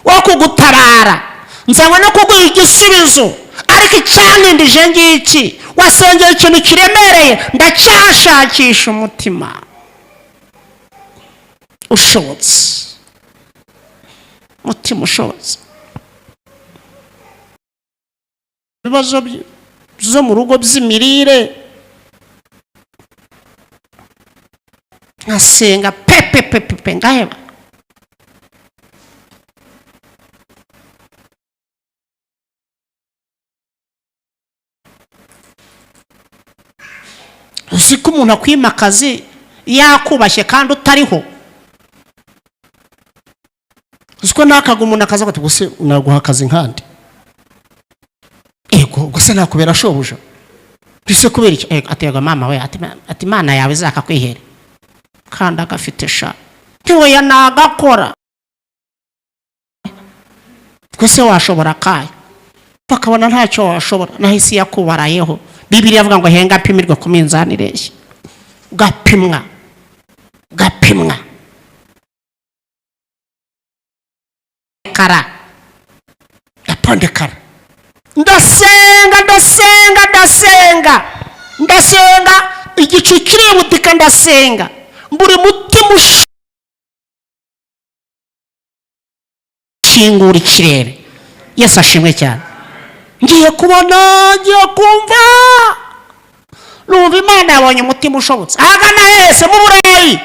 wo kugutabara nzanywe no kuguha igisubizo ariko icyanindije ngiki wasengera ikintu kiremereye ndacyashakisha umutima ushobotse ibibazo zo mu rugo by'imirire nkasenga pepe ngaheba uziko umuntu akwima akazi yakubashye kandi utariho uziko nakaga umuntu akaza ati guse naguha akazi nkandi ego guse nakubera shobuja bise kubera iki atega mama we ati Imana yawe izakakwihere kandi agafite sha cyo yanagakora guse washobora kaye bakabona ntacyo washobora nahisi yakubarayeho. Bibiliya avuga ngo henga pimirwe ku minzani reshya gapimwa kara yapondekara ndasenga igicu kiributika ndasenga mburi mutima ushingura ikirere. Yesu ashimwe cyane. Ngiye kubona ngiye kumva numva Imana yabonye umutima ushobotse ahagana hese mu Burayi.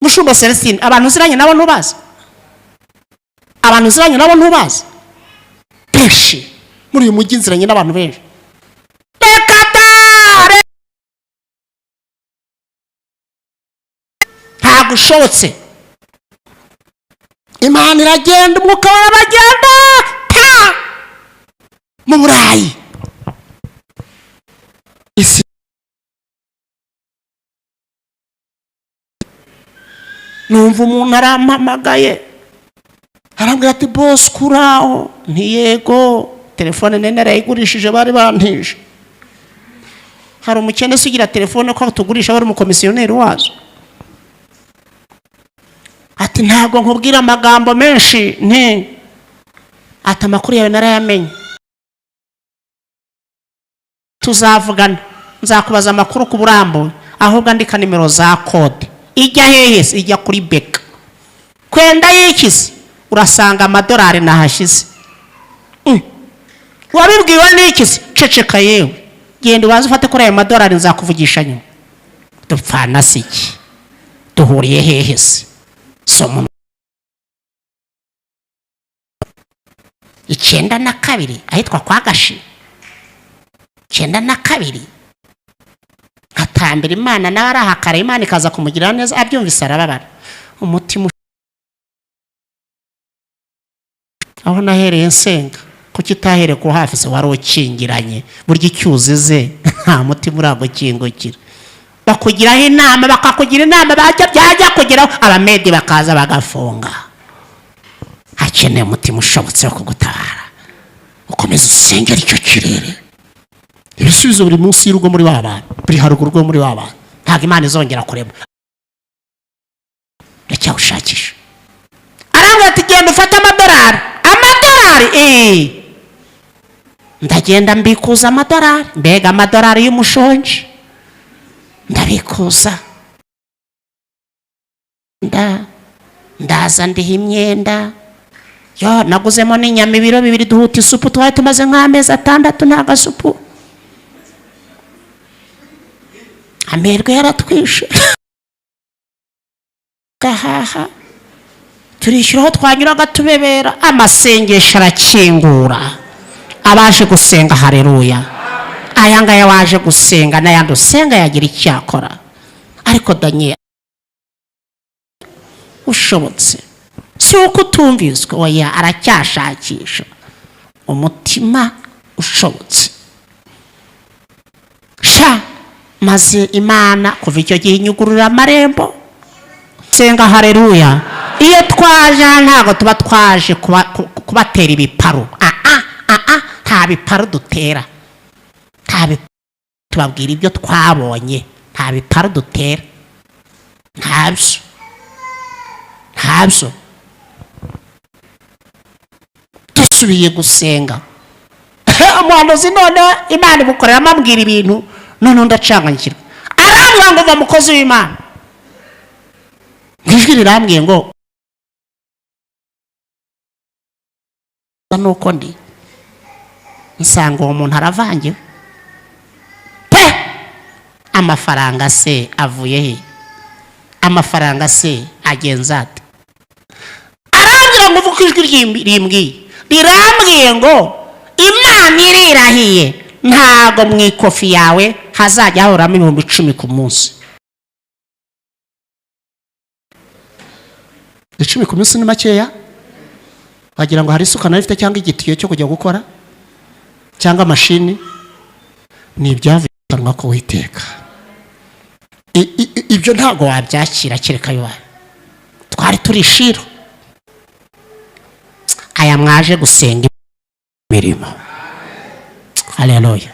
Mushumba Celestine abantu ziranye nabo ntubazi benshi muri uyu mujyi nziranye n'abantu benshi ntabwo ushobotse. Imana iragenda umwuka w'abagenda mu Burayi isi numva umuntu arampamagaye arambwira ati boss kuraho ntiyego telefone nene arayigurishije bari bantije. Hari umukene sugira telefone ko tugurisha bari mu komisiyoneri wazo ati ntago nkubwira amagambo menshi ati amakuru yawe narayamenye tuzavugana, nzakubaza amakuru ku burambo, ahubwo andika nimero za kode. Ijya hehe? Ijya kuri beka. Kwenda yikize urasanga amadolari nahashize. Wabibwiwe n'ikize? Ceceka yewe, genda ubanze ufate kuri ayo madolari, nzakuvugisha nyuma. Dupfana siki, duhuriye hehe se? Somo 92 ahitwa kwa Gashi. 92 atambira Imana nawe arahakara, Imana ikaza kumugirira neza, abyumvise arababara umutima. Aho nahereye nsenga ko kitahere ku hafi se wari ukingiranye, burya icyuzize nta mutima uragukingukira. Bakugiraho inama, bakakugira inama, byajya kugeraho abamedi bakaza bagafunga. Hakeneye umutima ushobotse wo kugutabara, ukomeza usengera icyo kirere. Ibisubizo buri munsi y'urugo muri baba, buri haruguru rwo muri baba, ntabwo Imana izongera kurema. Ndacyawushakisha. Arambwira ati genda ufate amadolari. Ndagenda mbikuza amadolari, mbega amadolari y'umushonji, ndabikuza. Ndaza ndiha imyenda. Yo naguzemo n'inyama 2 biro duhuta isupu, twari tumaze nk'amezi 6 nta gasupu. Amerwe yaratwishe. Gahaha turishyiraho twanyuraga tubebera, amasengesho arakingura. Abaje gusenga haleluya, ayangaya waje gusenga n'ayandi usenga yagira icyakora. Ariko Daniel ushobotse si uko utumviswe, oya aracyashakisha umutima ushobotse. Maze Imana kuva icyo gihe inyugurura amarembo, senga haleluya. Iyo twaje ntago tuba twaje kubatera ibiparu, nta biparu dutera, tubabwira ibyo twabonye, nta biparu dutera, ntabyo. Dusubiye gusenga, umuhanuzi none Imana imukorera amabwira ibintu, none ndacanganyikirwa. Arambwira ngo va mukozi w'Imana, ijwi rirambwiye ngo nuko ndi nsanga uwo muntu aravangiwe pe. Amafaranga se avuye he? Amafaranga se agenza ate? Arambwira ngo vuga ijwi rirambwiye ngo Imana irirahiye ntago mu ikofi yawe hazajya hahoramo 10,000 ku munsi. 10 ku munsi ni makeya? Wagira ngo hari isuka nayo ifite cyangwa igitiyo cyo kujya gukora cyangwa mashini? Ni ibyavuganwa ko witeka. Ibyo ntago wabyakira kereka yo. Twari turi Shiro, aya mwaje gusenga imirimo. Haleluya.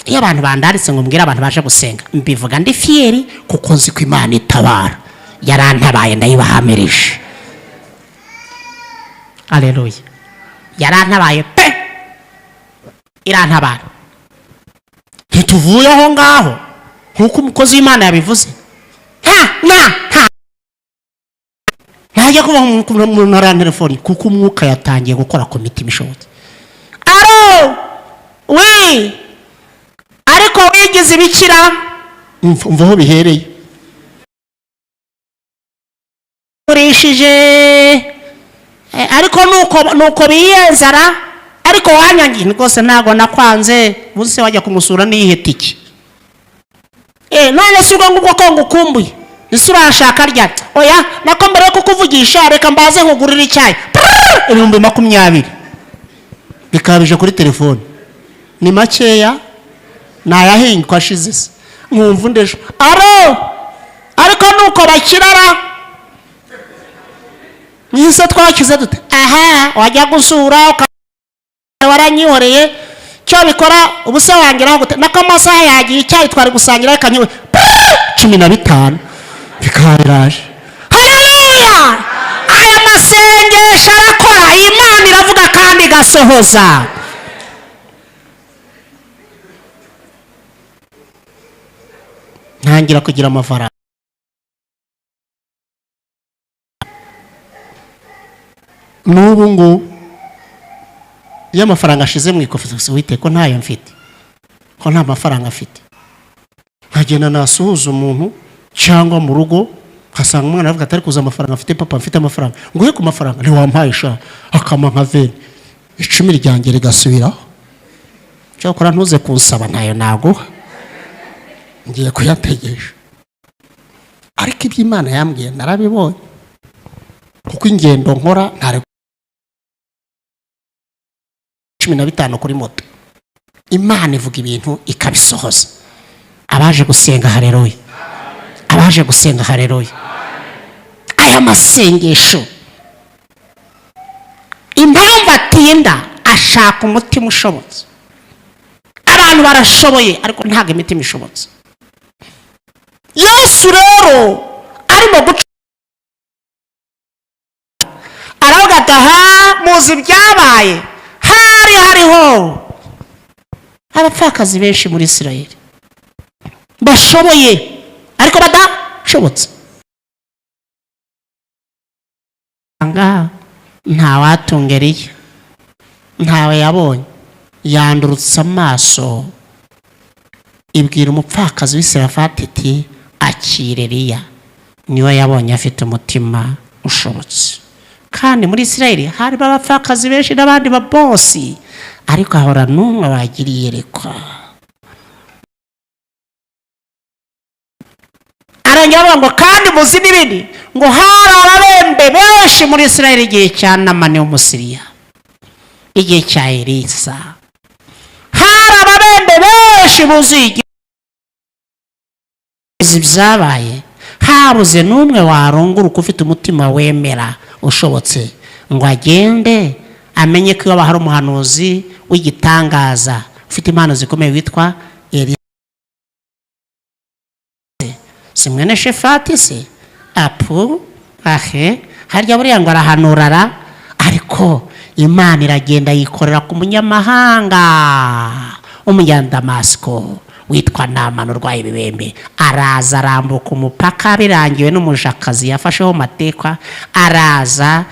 Iyo abantu bandaritse ngo mbwira abantu baje gusenga, mbivuga ndi fieri kuko nzi ko Imana itabara. Yarantabaye ndayibahamirije. Haleluya. Yarantabaye pe, irantabara. Ntituvuye aho ngaho nkuko umukozi w'Imana yabivuze. Ntajya kuba mu ntara telefoni kuko umwuka yatangiye gukora ku mitima ishobotse. Alo we, ariko wigize ibikira, umva aho bihereye. Urishije ariko nuko biyenzara, ariko wanyangiye rwose ntago nakwanze. Buse wajya kumusura niyihe tiki? None si ubwo ngubwo ko ngukumbuye, ese urashaka rya? Oya nako mbere yo kukuvugisha reka mbaze nkugurira icyayi 20,000 bikabije kuri telefone. Ni makeya nayahinga kwashize se nkumva ndejo. Aro ariko nuko bakirara nise twakize dute? Wajya gusura waranyihoreye cyo bikora ubuse wangiraho gute? Nako amasaha yagiye icyayi twari gusangira reka nyiwe 15 bikabiraje. Haleluya. Aya masengesho arakora, Imana iravuga kandi igasohoza. ntangira kugira amafaranga. N'ubu ngo iyo amafaranga ashize mu ikofi wite ko ntayo mfite, ko nta mafaranga afite, nkagenda nasuhuza umuntu cyangwa mu rugo nkasanga umwana avuga atari kuza amafaranga afite, papa mfite amafaranga, nguhe ku mafaranga ntiwampaye sha, akama nka veni 10 ryanjye rigasubiraho, cyakora ntuze kunsaba ntayo naguha, ngiye kuyategesha. Ariko iby'Imana yambwiye narabibonye, kuko ingendo nkora ntare 15 kuri moto, Imana ivuga ibintu ikabisohoza. Abaje gusenga haleluya, abaje gusenga haleluya. Aya masengesho impamvu atinda, ashaka umutima ushobotse. Abantu barashoboye ariko ntago imitima ishobotse. Yesu rero arimo guca aravuga ati aha muzi byabaye, hariho abapfakazi benshi muri Isirayeli bashoboye ariko badashobotse. Nta watungereye, ntawe yabonye, yandurutse amaso, ibwira umupfakazi w'Isirafati iti akire Eliya, niwe yabonye afite umutima ushobotse. Kandi muri Isirayeli hari abapfakazi benshi n'abandi babosi, ariko ahora n'umwe wagiriye yerekwa. Arongera ngo kandi muzi n'ibindi, ngo hari ababembe benshi muri Isirayeli igihe cya Namani w'Umusiriya, igihe cya Elisa, hari ababembe benshi buzuye ibyabaye, habuze n'umwe warunguruka ufite umutima wemera ushobotse ngo agende amenye ko iyo hari umuhanuzi w'igitangaza ufite impano zikomeye witwa Elisa. Si mwene Shefati se apu ahe harya buriya ngo arahanurara, ariko Imana iragenda yikorera ku munyamahanga umunyandamasiko witwa Namani urwaye ibibembe. Araza arambuka umupaka birangiwe n'umujakazi yafasheho matekwa, araza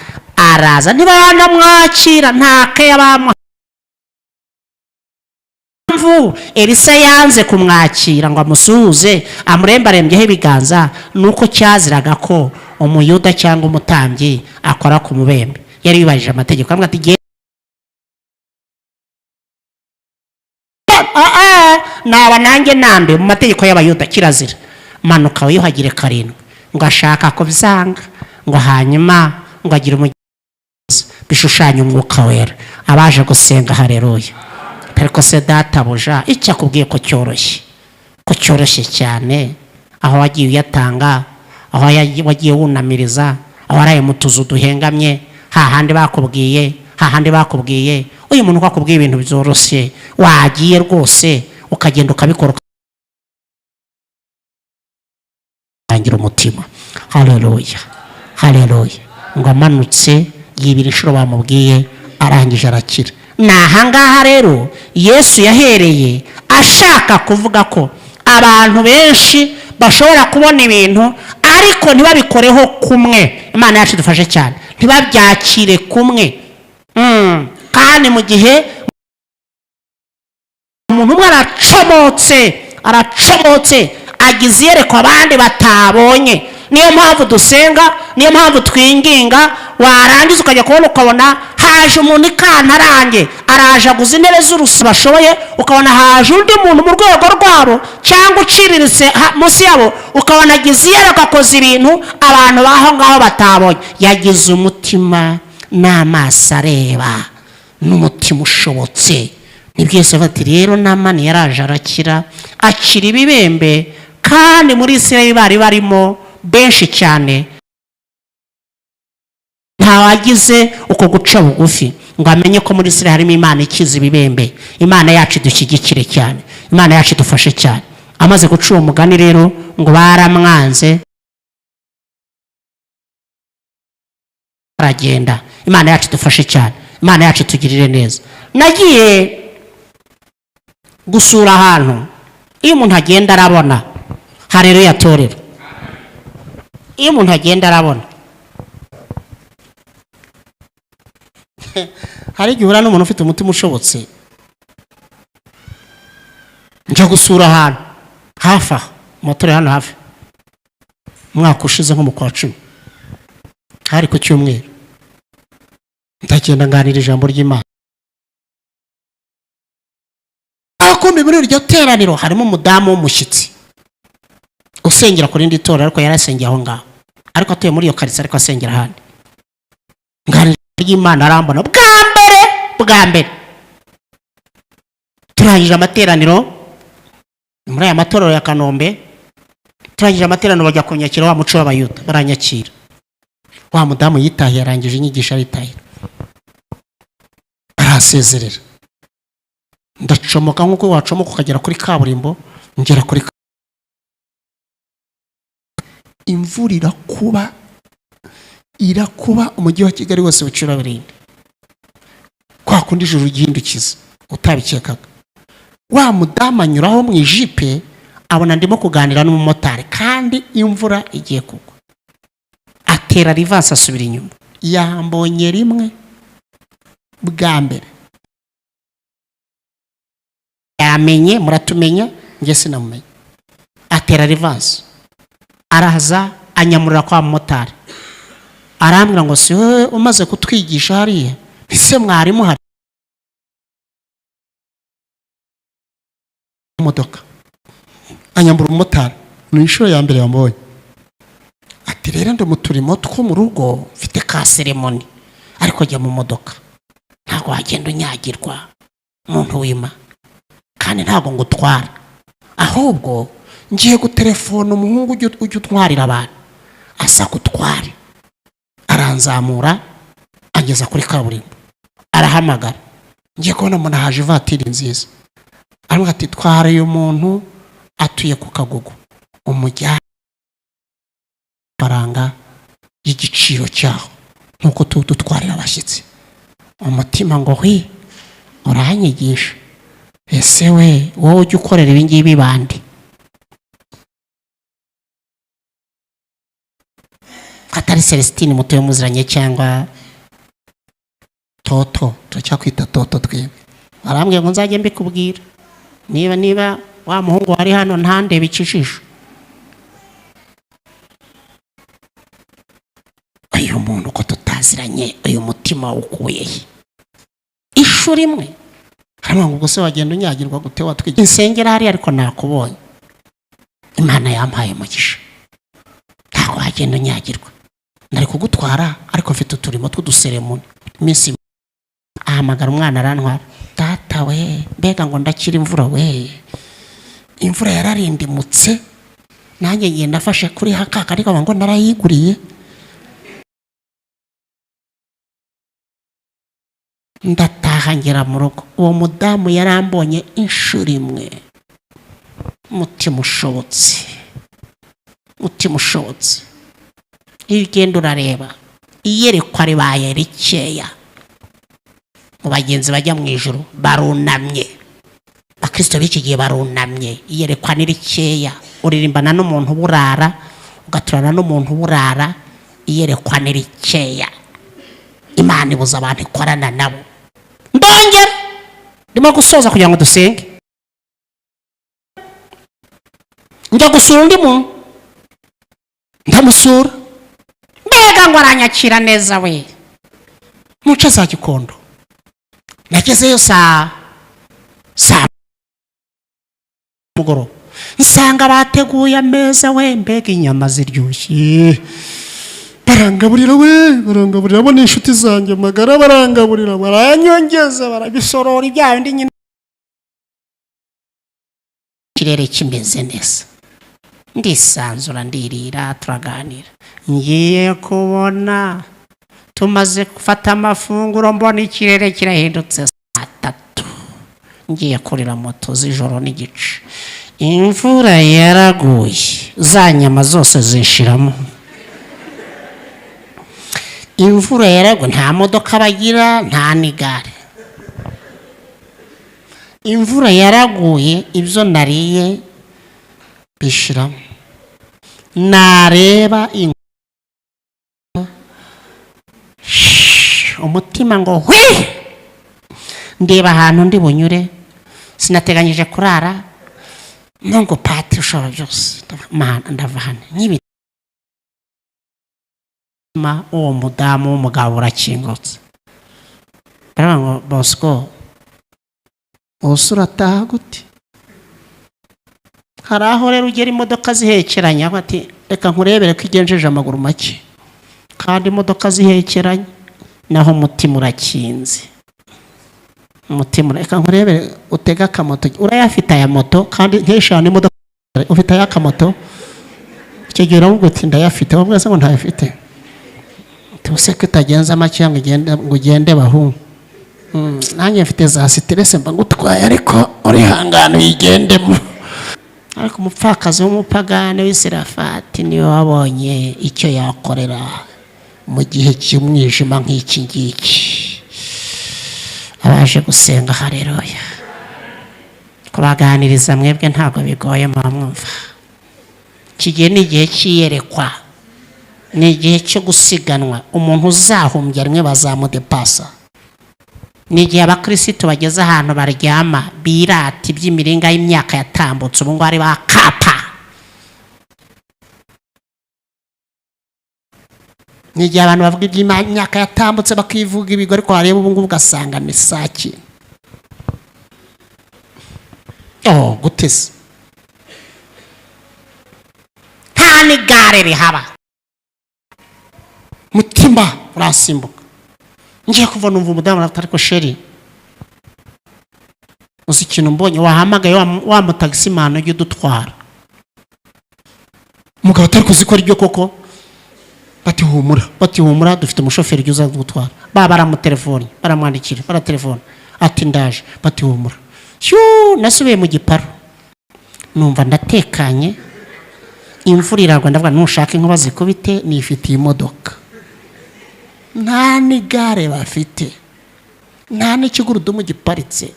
ntibanamwakira, ntake yabamu. Elisa yanze kumwakira ngo amusuhuze amurembarembyeho ibiganza, nuko cyaziraga ko umuyuda cyangwa umutambyi akora ku mubembe. Yari yubahirije amategeko, avuga ati naba nanjye nambe mu mategeko y'Abayuda kirazira, manuka wiyuhagire 7. Ngo ashaka ko byanga, ngo hanyuma ngo agire umugizi bishushanya umwuka wera. Abaje gusenga haleluya. Ariko se databuja icyo akubwiye ko cyoroshye cyane, aho wagiye uyatanga, aho wagiye wunamiriza, aho waraye mu tuzu duhengamye, hahandi bakubwiye uyu muntu akubwiye ibintu byoroshye, wagiye rwose ukagenda ukabikora utangira umutima. Haleluya, haleluya. Ngo amanutse yibira inshuro bamubwiye, arangije arakira. Nahangaha rero Yesu yahereye ashaka kuvuga ko abantu benshi bashobora kubona ibintu ariko ntibabikoreho kumwe. Imana yacu dufashe cyane, ntibabyakire kumwe. Kandi mu gihe umuntu umwe aracomotse agize iyerekwa abandi batabonye, niyo mpamvu dusenga, niyo mpamvu twinginga. Warangiza ukajya kubona ukabona haje umuntu ikantarange, araje aguze intebe z'urusi bashoboye, ukabona haje undi muntu mu rwego rwabo cyangwa uciriritse munsi yabo, ukabona agize iyerekwa akoze ibintu abantu baho ngaho batabonye. Yagize umutima n'amaso areba n'umutima ushobotse. Nibyo Yesu ati rero Namani yaraje arakira, akira ibibembe. Kandi muri Isirayeli bari barimo benshi cyane, ntawagize uko guca bugufi ngo amenye ko muri Isirayeli harimo Imana ikiza ibibembe. Imana yacu dushyigikire cyane, Imana yacu dufashe cyane. Amaze guca uwo mugani rero ngo baramwanze, aragenda. Imana yacu dufashe cyane, Imana yacu tugirire neza. Nagiye gusura ahantu, iyo umuntu agenda arabona Haleluya torero. Iyo umuntu agenda arabona hari igihe uhura n'umuntu ufite umutima ushobotse, njya gusura ahantu hafi aho moto hano hafi, umwaka ushize nko mu kwa 10 hari ku cyumweru, ndagenda nganira ijambo ry'Imana. Akumbi muri iryo teraniro harimo umudamu w'umushyitsi usengera ku rindi torero, ariko yarasengeye aho ngaho, ariko atuye muri iyo karitsiye, ariko asengera ahandi. Nganira ry'Imana arambona bwa mbere turangije amateraniro muri aya matorero ya Kanombe, turangije amateraniro bajya kunyakira wa muco w'Abayuda, baranyakira. Wa mudamu yitahiye, arangije inyigisho aritahira, arasezerera. Ndacomoka nk'uko wacomoka ukagera kuri kaburimbo, ngera kuri imvura irakuba umujyi wa Kigali wose bucura birinde, kwa kundi ijuru ryindukiza utabikekaga. Wa mudamu anyuraho mu ijipe, abona ndimo kuganira n'umumotari kandi imvura igiye kugwa, atera rivansi asubira inyuma. Yambonye rimwe bwa mbere, yamenye, muratumenya, njye sinamumenye. Atera rivansi, araza anyamurira kwa mumotari, arambwira ngo si wowe umaze kutwigisha hariya, ese mwarimu hari imodoka? Anyambura umumotari, ni inshuro ya mbere yambonye. Ati rero ndi mu turimo two mu rugo, mfite ka seremoni, ariko jya mu modoka, ntabwo wagenda unyagirwa muntu wima, kandi ntabwo ngutwara, ahubwo ngiye gutelefona umuhungu ujya utwarira abantu, asa gutwara. Aranzamura ageza kuri kaburimbo, arahamagara. Ngiye kubona umuntu haje ivatiri nziza, arambwira ati twara uyu muntu atuye ku Kagugu, umujyana faranga y'igiciro cyaho nkuko dutwarira abashyitsi. Umutima ngo hwi, uranyigisha, ese we wowe ujya ukorera ibi ngibi bandi? Atari Celestine mutuye muziranye cyangwa Toto, turacyakwita Toto twebwe. Arambwiye ngo nzajye mbikubwira, niba wa muhungu wari hano ntandebe ikijisho. Uyu muntu ko tutaziranye, uyu mutima ukuye he? Ishuri imwe hano ngo se wagenda unyagirwa gute? Watwigiye insengera hari, ariko nakubonye, Imana yampaye umugisha, ntabwo wagenda unyagirwa. Nari kugutwara, ariko mfite uturimo tw'uduseremoni iminsi. Ahamagara umwana arantwara, data we, mbega ngo ndakira imvura we, imvura yararindimutse, nanjye ngenda afashe kuri hakaka, ariko ngo narayiguriye. Ndataha ngera mu rugo, uwo mudamu yarambonye inshuro imwe. Mutima ushobotse, igenda urareba, iyerekwa ribaye rikeya. Mu bagenzi bajya mu ijuru barunamye, abakristo b'iki gihe barunamye, iyerekwa ni rikeya. Uririmbana n'umuntu burara, ugaturana n'umuntu burara, iyerekwa ni rikeya. Imana ibuza abantu ikorana nabo. Ndongera ndimo gusoza kugira ngo dusenge, njya gusura undi muntu, ndamusura, mbega ngo aranyakira neza we, muce za Gikondo. Nagezeyo saa mugoroba, nsanga bateguye ameza we, mbega inyama ziryoshye, barangaburira we, barangaburira bo n'inshuti zanjye magara, barangaburira, baranyongeza, barabisorora ibya bindi nyine. Ikirere kimeze neza, ndisanzura, ndirira, turaganira. Ngiye kubona tumaze gufata amafunguro, mbona ikirere kirahindutse saa 3, ngiye kurira moto z'ijoro n'igice. Imvura yaraguye, za nyama zose zishiramo. Imvura yaraguye, nta modoka bagira, nta n'igare. Imvura yaraguye, ibyo nariye bishiramo. nareba umutima ngo hwe, ndeba ahantu ndi bunyure, sinateganyije kurara, ngo Patiri ushobora byose, ndava hano nyibi. Uwo mudamu w'umugabo urakingutse, baravuga ngo Bosco ubuse urataha gute? Hari aho rero ugera imodoka zihekeranya, bati reka nkurebere ko igenjeje amaguru make, kandi imodoka zihekeranya naho umutima urakinze. Umutima reka nkurebere, utega akamoto, urayafite aya moto kandi nk'eshanu imodoka ufite aya kamoto, icyo gihe uramubwira uti ndayafite, wabwira se ngo ntayafite, tubuse ko itagenza make ngo ugende bahungu, nanjye mfite za stress mba ngutwaye ariko urihangana uyigendemo. Ariko umupfakazi w'umupagane w'Isirafati niwe wabonye icyo yakorera mu gihe cy'umwijima nk'iki ngiki. Abaje gusenga haleluya, kubaganiriza mwebwe ntabwo bigoye mwumva. Iki gihe ni igihe cy'iyerekwa, ni igihe cyo gusiganwa. Umuntu uzahumbya rimwe bazamudepasa. Ni igihe abakristo bageze ahantu baryama birata iby'imiringa y'imyaka yatambutse, ubu ngo ari bakapa. Ni igihe abantu bavuga iby'imyaka yatambutse bakivuga ibigo, ariko wareba ubu ngubu ugasanga ni saki. Guteze nta n'igare rihaba, mutima urasimbuka. Ngiye kuva numva umudamu ariko sheri, uzi ikintu mbonye, wahamagaye wa mutagisimana ujye udutwara. Umugabo atari kuzikora ibyo koko, bati humura dufite umushoferi ujye uza gutwara. Baramutelefoni, baramwandikira, baratelefona ati ndaje, bati humura. Nasubiye mu Giparu, numva ndatekanye, imvura iragwa, ndavuga nushaka inkuba zikubite, nifitiye imodoka. Nta n'igare bafite, nta n'ikigurudumu giparitse,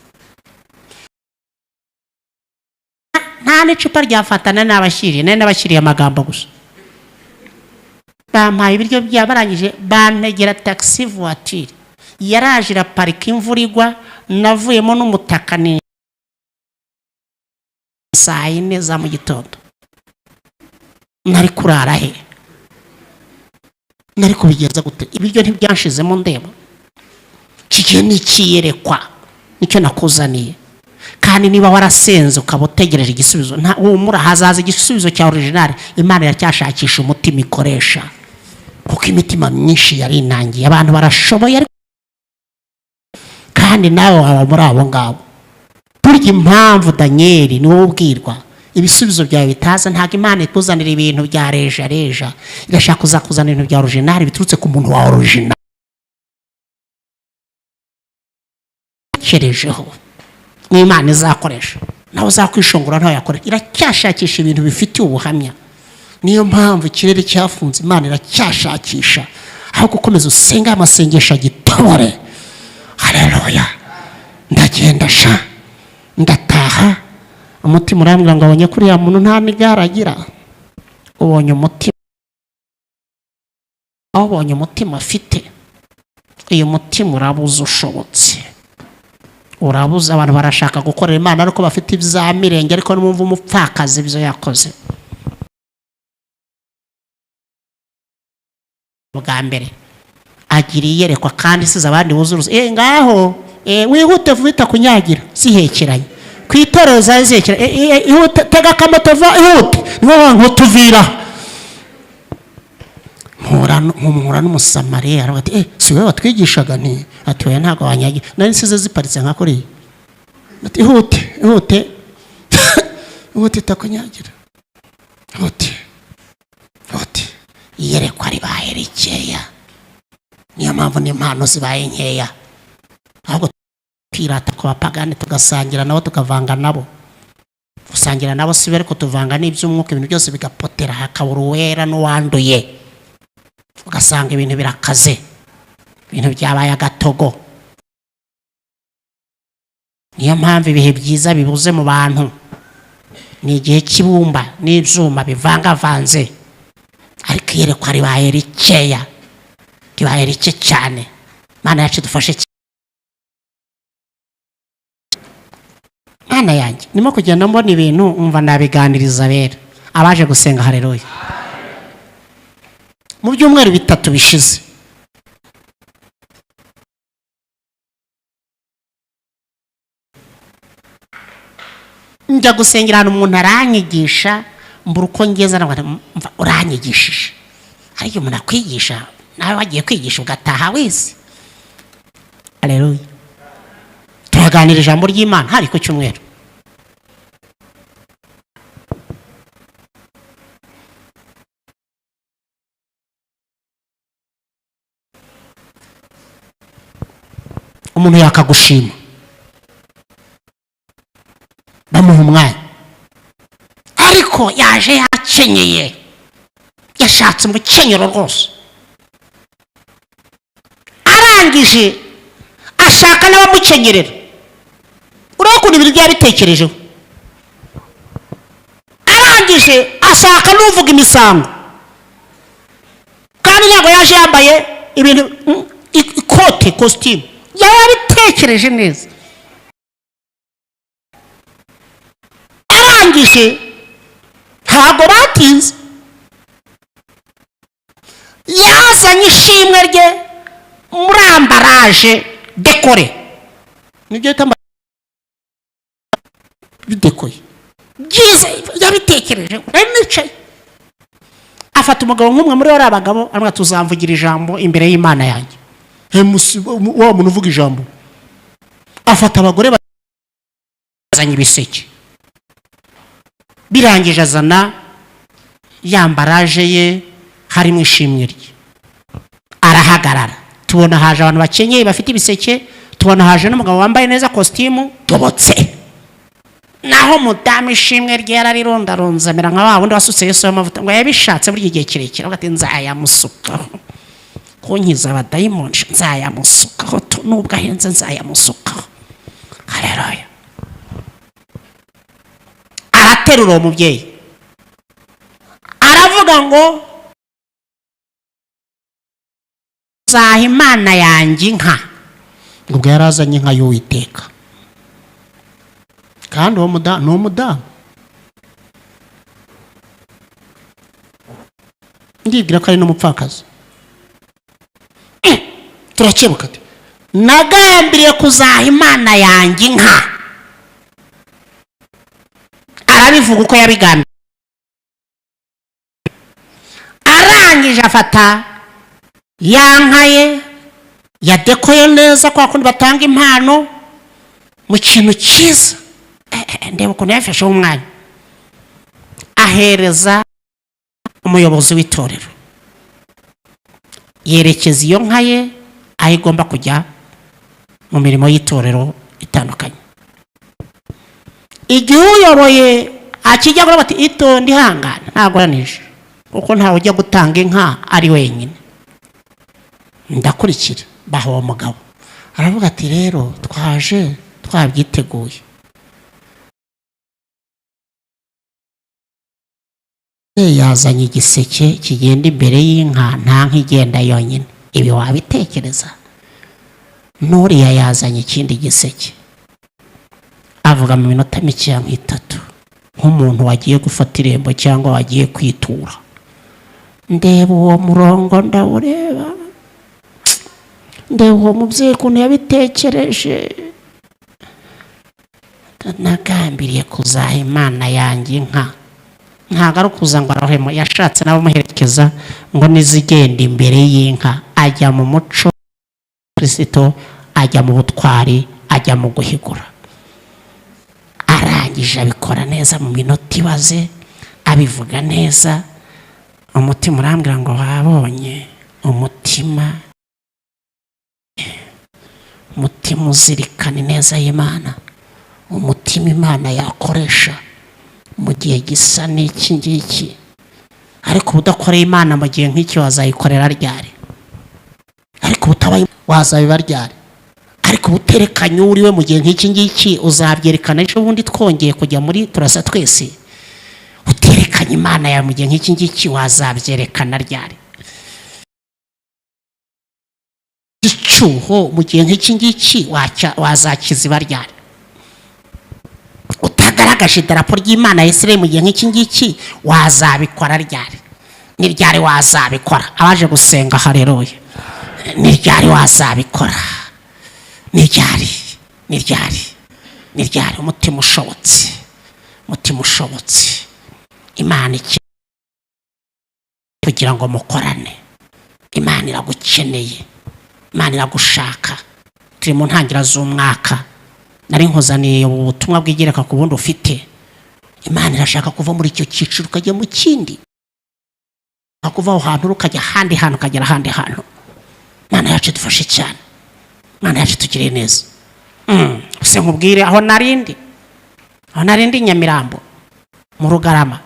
nta n'icupa ryafatana n'abashyiriye, nari n'abashyiriye amagambo gusa. Bampaye ibiryo byabarangije, bantegera taxi voiture, yaraje iraparika, imvura igwa, navuyemo n'umutaka ni saa 4 za mu gitondo. Nari kurara he? Nari kubigenza gute? Ibiryo ntibyanshizemo ndeba. Kigiye n'ikiyerekwa, nicyo nakuzaniye. Kandi niba warasenze ukaba utegereje igisubizo, nta humura, hazaza igisubizo cya original. Imana iracyashakisha umutima ikoresha, kuko imitima myinshi yari inangiye. Abantu barashoboye, kandi nawe waba muri abo ngabo. Burya impamvu Daniel niwe ubwirwa ibisubizo byawe bitaza, ntago Imana ikuzanira ibintu bya reja, irashaka kuzakuzanira ibintu bya original biturutse ku muntu wa original. Kerejeho ni Imana izakoresha, nawe uzakwishongora ntawe yakoresha. Iracyashakisha ibintu bifitiye ubuhamya. Niyo mpamvu ikirere cyafunze, Imana iracyashakisha. Aho gukomeza usenga amasengesho agitobore. Haleluya. Ndagenda ndataha, umutima urambwira ngo abonye kuri ya muntu nta n'igare agira. Ubonye umutima, aho ubonye umutima afite, iyo mutima urabuze ushobotse, urabuze. Abantu barashaka gukorera Imana ariko bafite ibyamirenge, ariko numva umupfakazi ibyo yakoze. Bwa mbere agiriye yerekwa, kandi size abandi buzuruze. Ngaho wihute vuba kunyagira, sihekeranye kwitoreza zekera, ihute tega akamoto va ihute, niho nkutuvira. Mpura n'umusamariya arabati si wewe watwigishaga? Nti ati oya ntago wanyagira, nari nsize ziparitse nka kuri. Ati ihute takunyagira, ihute. Yerekwa ribaye rikeya, niyo mpamvu n'impano zibaye nkeya. Ahubwo twirata ku bapagani, tugasangira nabo, tukavanga nabo. Gusangira nabo si bere ko tuvanga n'iby'umwuka, ibintu byose bigapotera, hakabura uwera n'uwanduye, ugasanga ibintu birakaze, ibintu byabaye agatogo. Niyo mpamvu ibihe byiza bibuze mu bantu. Ni igihe cy'ibumba n'ibyuma bivangavanze, ariko iyerekwa ribaye rikeya, ribaye rike cyane. Mana yacu dufashe. Mana yanjye nimo kugenda mbona ibintu umva nabiganiriza bera abaje gusenga. Haleluya. Mu byumweru 3 bishize njya gusengera ahantu umuntu aranyigisha mbura uko ngeza mva uranyigishije. Ariko umuntu akwigisha nawe wagiye kwigisha ugataha wese. Haleluya. Turaganira ijambo ry'Imana hari ku cyumweru. Umuntu yakagushima bamuha umwanya, ariko yaje yakenyeye, yashatse mu kenyero rwose, arangije ashaka n'abamukenyerera. Urakunda ibintu byabitekerejeho. Arangije ashaka n'uvuga imisango, kandi ntabwo yaje yambaye ibintu ikote costume, yabitekereje neza. Arangije ntabwo batinze, yazanye ishimwe rye muri ambaraje dekore, nibyo tamba bidekoye byiza, yabitekereje. Nicaye afata umugabo nk'umwe muri ora abagabo, amwe tuzamvugira ijambo imbere y'Imana yanjye. Wa muntu uvuga ijambo afata abagore bazanye ibiseke, birangije azana yambaraje ye harimo ishimwe rye, arahagarara. Tubona haje abantu bakenyeye bafite ibiseke, tubona haje n'umugabo wambaye neza costume tobotse, naho mudamu ishimwe rye yararirondaronza amera nka wa wundi wasutse Yesu y'amavuta ngo yabishatse buri gihe kirekire, agati nzayamusukaho kunkiza abadayimoni, nzayamusukaho nubwo ahenze nzayamusukaho. Haleluya. Araterura umubyeyi aravuga ngo zaha Imana yanjye inka. Ubwo yarazanye inka y'Uwiteka, kandi uwo mudamu ndibwira ko ari n'umupfakazi. Turakebuka ati nagambiriye kuzaha Imana yanjye inka. Arabivuga uko yabigambye. Arangije afata ya nka ye yadekoye neza kwa kundi batanga impano mu kintu cyiza. Ndeba ukuntu yafashe umwanya, ahereza umuyobozi w'itorero, yerekeza iyo nka ye aho igomba kujya mu mirimo y'itorero itandukanye. Igihe uyoboye akijya gura bati itonde ihangana, ntagoranije kuko ntawe ujya gutanga inka ari wenyine, ndakurikira. Baho uwo mugabo aravuga ati rero twaje twabyiteguye. Yazanye igiseke kigenda imbere y'inka, nta nka igenda yonyine. Ibi wabitekereza? Nuriya yazanye ikindi giseke, avuga mu minota mike nk'itatu, nk'umuntu wagiye gufata irembo cyangwa wagiye kwitura. Ndeba uwo murongo ndawureba, ndeba uwo mubyeyi ukuntu yabitekereje. Nagambiriye kuzaha Imana yanjye inka, ntabwo ari ukuza ngo arahemo. Yashatse n'abamuherekeza ngo nizigenda imbere y'inka, ajya mu muco Kristo, ajya mu butwari, ajya mu guhigura. Arangije abikora neza mu minota ibaze, abivuga neza. Umutima urambwira ngo wabonye umutima uzirikana neza y'Imana, umutima Imana yakoresha mu gihe gisa n'iki ngiki. Ariko udakoreye Imana mu gihe nk'iki wazayikorera ryari? Ariko utabaye wazabiba ryari? Ariko uterekanye uriwe mu gihe nk'iki ngiki uzabyerekana ejo bundi twongeye kujya muri turasa twese. Uterekanye werekanye Imana yawe mu gihe nk'iki ngiki wazabyerekana ryari? Icyuho mu gihe nk'iki ngiki wazakiziba ryari? Utagaragaje idarapo ry'Imana ya Isirayeli mu gihe nk'iki ngiki wazabikora ryari? Ni ryari wazabikora? Abaje gusenga haleluya, ni ryari wazabikora? Ni ryari umutima ushobotse Imana kugira ngo mukorane. Imana iragukeneye, Imana iragushaka. Turi mu ntangira z'umwaka, nari nkuzaniye ubutumwa bwigereka ku bundi ufite. Imana irashaka kuva muri icyo cyiciro ukajya mu kindi, kuva aho hantu ukajya ahandi hantu, ukagera ahandi hantu. Imana yacu dufashe cyane, Imana yacu tugire neza. Se nkubwire aho narindi Nyamirambo mu Rugarama,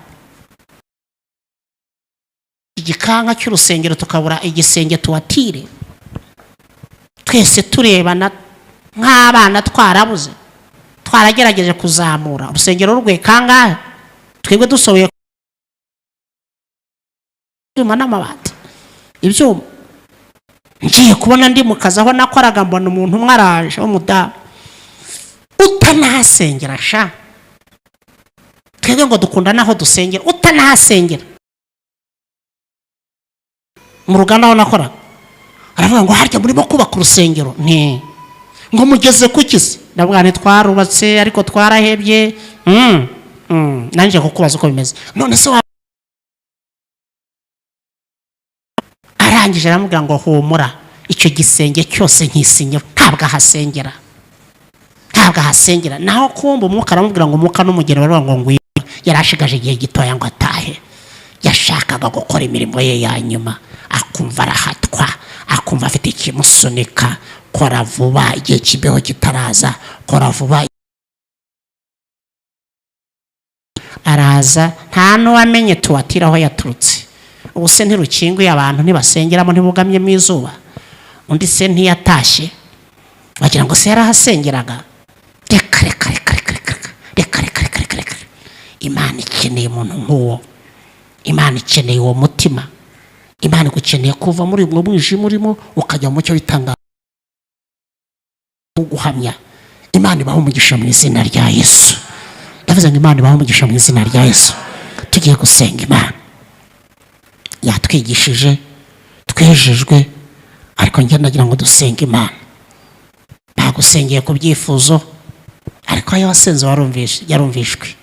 igikanka cy'urusengero tukabura igisenge tuwatire, twese turebana nk'abana twarabuze, twaragerageje kuzamura urusengero rwe kangahe, twebwe dusohoye ibyuma n'amabati, ibyuma. Ngiye kubona ndi mu kazi aho nakoraga, mbona umuntu umwe araje w'umudamu utanahasengera sha. Twebwe ngo dukunda naho dusengera, utanahasengera. Mu ruganda aho nakoraga aravuga ngo harya murimo kubaka urusengero, ngo mugeze kukize. Ndavuga nti twarubatse ariko twarahebye. Nanje kukubaza uko bimeze. None se arangije aramubwira ngo humura, icyo gisenge cyose nkisinya, ntabwo ahasengera. Naho kumba umwuka aramubwira ngo umwuka n'umugeni baravuga ngo ngwino. Yarashigaje igihe gitoya ngo atahe, yashakaga gukora imirimo ye ya nyuma, akumva arahatwa, akumva afite ikimusunika. Kora vuba igihe kibeho kitaraza, kora vuba. Araza, nta n'uwamenye tuwatira aho yaturutse. Ubu se ntirukinguye, abantu ntibasengeramo, ntibugamyemo izuba. Undi se ntiyatashye, bagira ngo se yarahasengeraga. Reka. Imana ikeneye umuntu nk'uwo, Imana ikeneye uwo mutima. Imana igukeneye kuva muri ubwo mwijima urimo ukajya mu mucyo witanga guhamya. Imana ibaho umugisha mu izina rya Yesu. Ndavuze ngo Imana ibaho umugisha mu izina rya Yesu. Tugiye gusenga Imana. Yatwigishije, twejejwe, ariko njye ndagira ngo dusenge Imana. Bagusengeye ku byifuzo, ariko ayo wasenze yarumvishwe.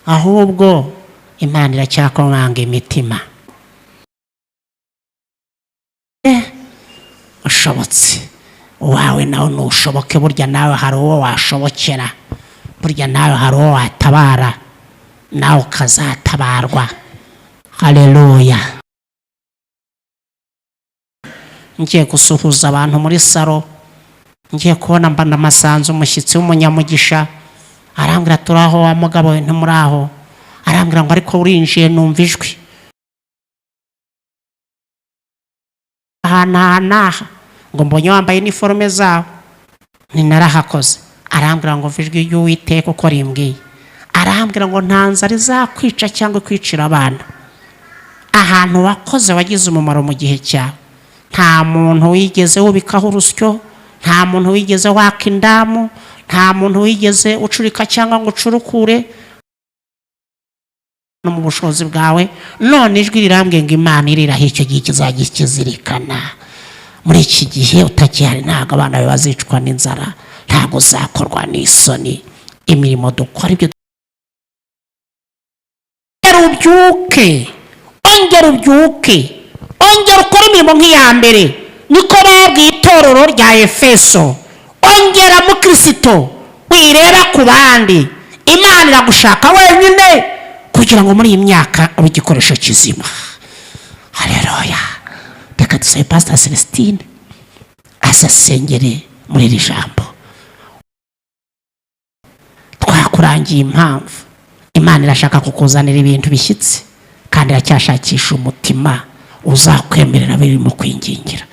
Ahubwo Imana iracyakomanga imitima. Ushobotse wawe nawe nushoboke, burya nawe hari uwo washobokera, burya nawe hari uwo watabara, nawe ukazatabarwa. Haleluya. Ngiye gusuhuza abantu muri saro, ngiye kubona mbana Masanzu, umushyitsi w'umunyamugisha. Arambwira turaho wa mugabo we ntumuraho. Arambwira ngo ariko urinjiye numva ijwi. Naha ngo mbonye wambaye iniforume zawe, narahakoze. Arambwira ngo vijwi y'Uwiteka uko rimbwiye. Arambwira ngo nta nzara izakwica cyangwa kwicira abana. Ahantu wakoze wagize umumaro mu gihe cyawe. Nta muntu wigeze wubikaho urusyo, nta muntu wigeze waka indamu, nta muntu wigeze ucurika cyangwa ngo ucurukure no mu bushobozi bwawe. None ijwi rirambwiye ngo Imana iriraho icyo gihe kizagikizirikana. Muri iki gihe utakihari, ntabwo abana bawe bazicwa n'inzara, ntabwo uzakorwa n'isoni. Imirimo dukora ibyo ubyuke, ongera ukora imirimo nk'iya mbere. Niko babwiye itorero rya Efeso. Ongera mu Kristo, wireba ku bandi. Imana iragushaka wenyine kugira ngo muri iyi myaka ube igikoresho kizima. Haleluya. Reka dusabe Pastor Celestine asasengere muri iri jambo. Twakurangiye impamvu. Imana irashaka kukuzanira ibintu bishyitse, kandi iracyashakisha umutima uzakwemerera birimo kwingingira.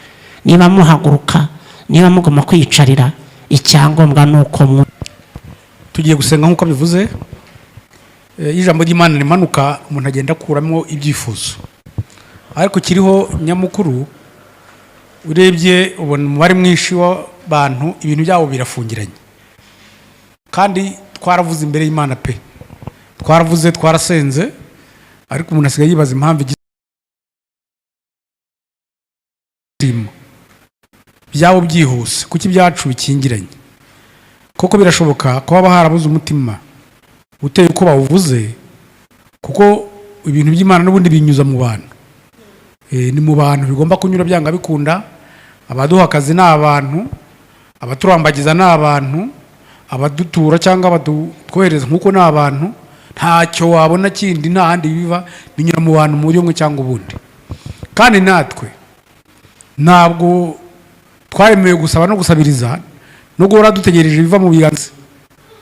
Niba muhaguruka, niba mugomba kwiyicarira, icyangombwa nuko tugiye gusenga nk'uko bivuze. ijambo ry'Imana rimanuka umuntu agenda akuramo ibyifuzo, ariko kiriho nyamukuru urebye ubona umubare mwinshi w'abantu ibintu byabo birafungiranye, kandi twaravuze imbere y'Imana pe, twaravuze twarasenze, ariko umuntu asigaye yibaza impamvu byabo byihuse, kuki byacu bikingiranye. Koko birashoboka ko haba harabuze umutima uteye uko bawuvuze, kuko ibintu by'Imana n'ubundi binyuza mu bantu, ni mu bantu bigomba kunyura byanga bikunda. Abaduha akazi ni abantu, abaturambagiza ni abantu, abadutura cyangwa abadutwohereza nk'uko ni abantu. Ntacyo wabona kindi, nta handi biva, binyura mu bantu mu buryo bumwe cyangwa ubundi. Kandi natwe ntabwo twaremewe gusaba no gusabiriza no guhora dutegereje biva mu biganza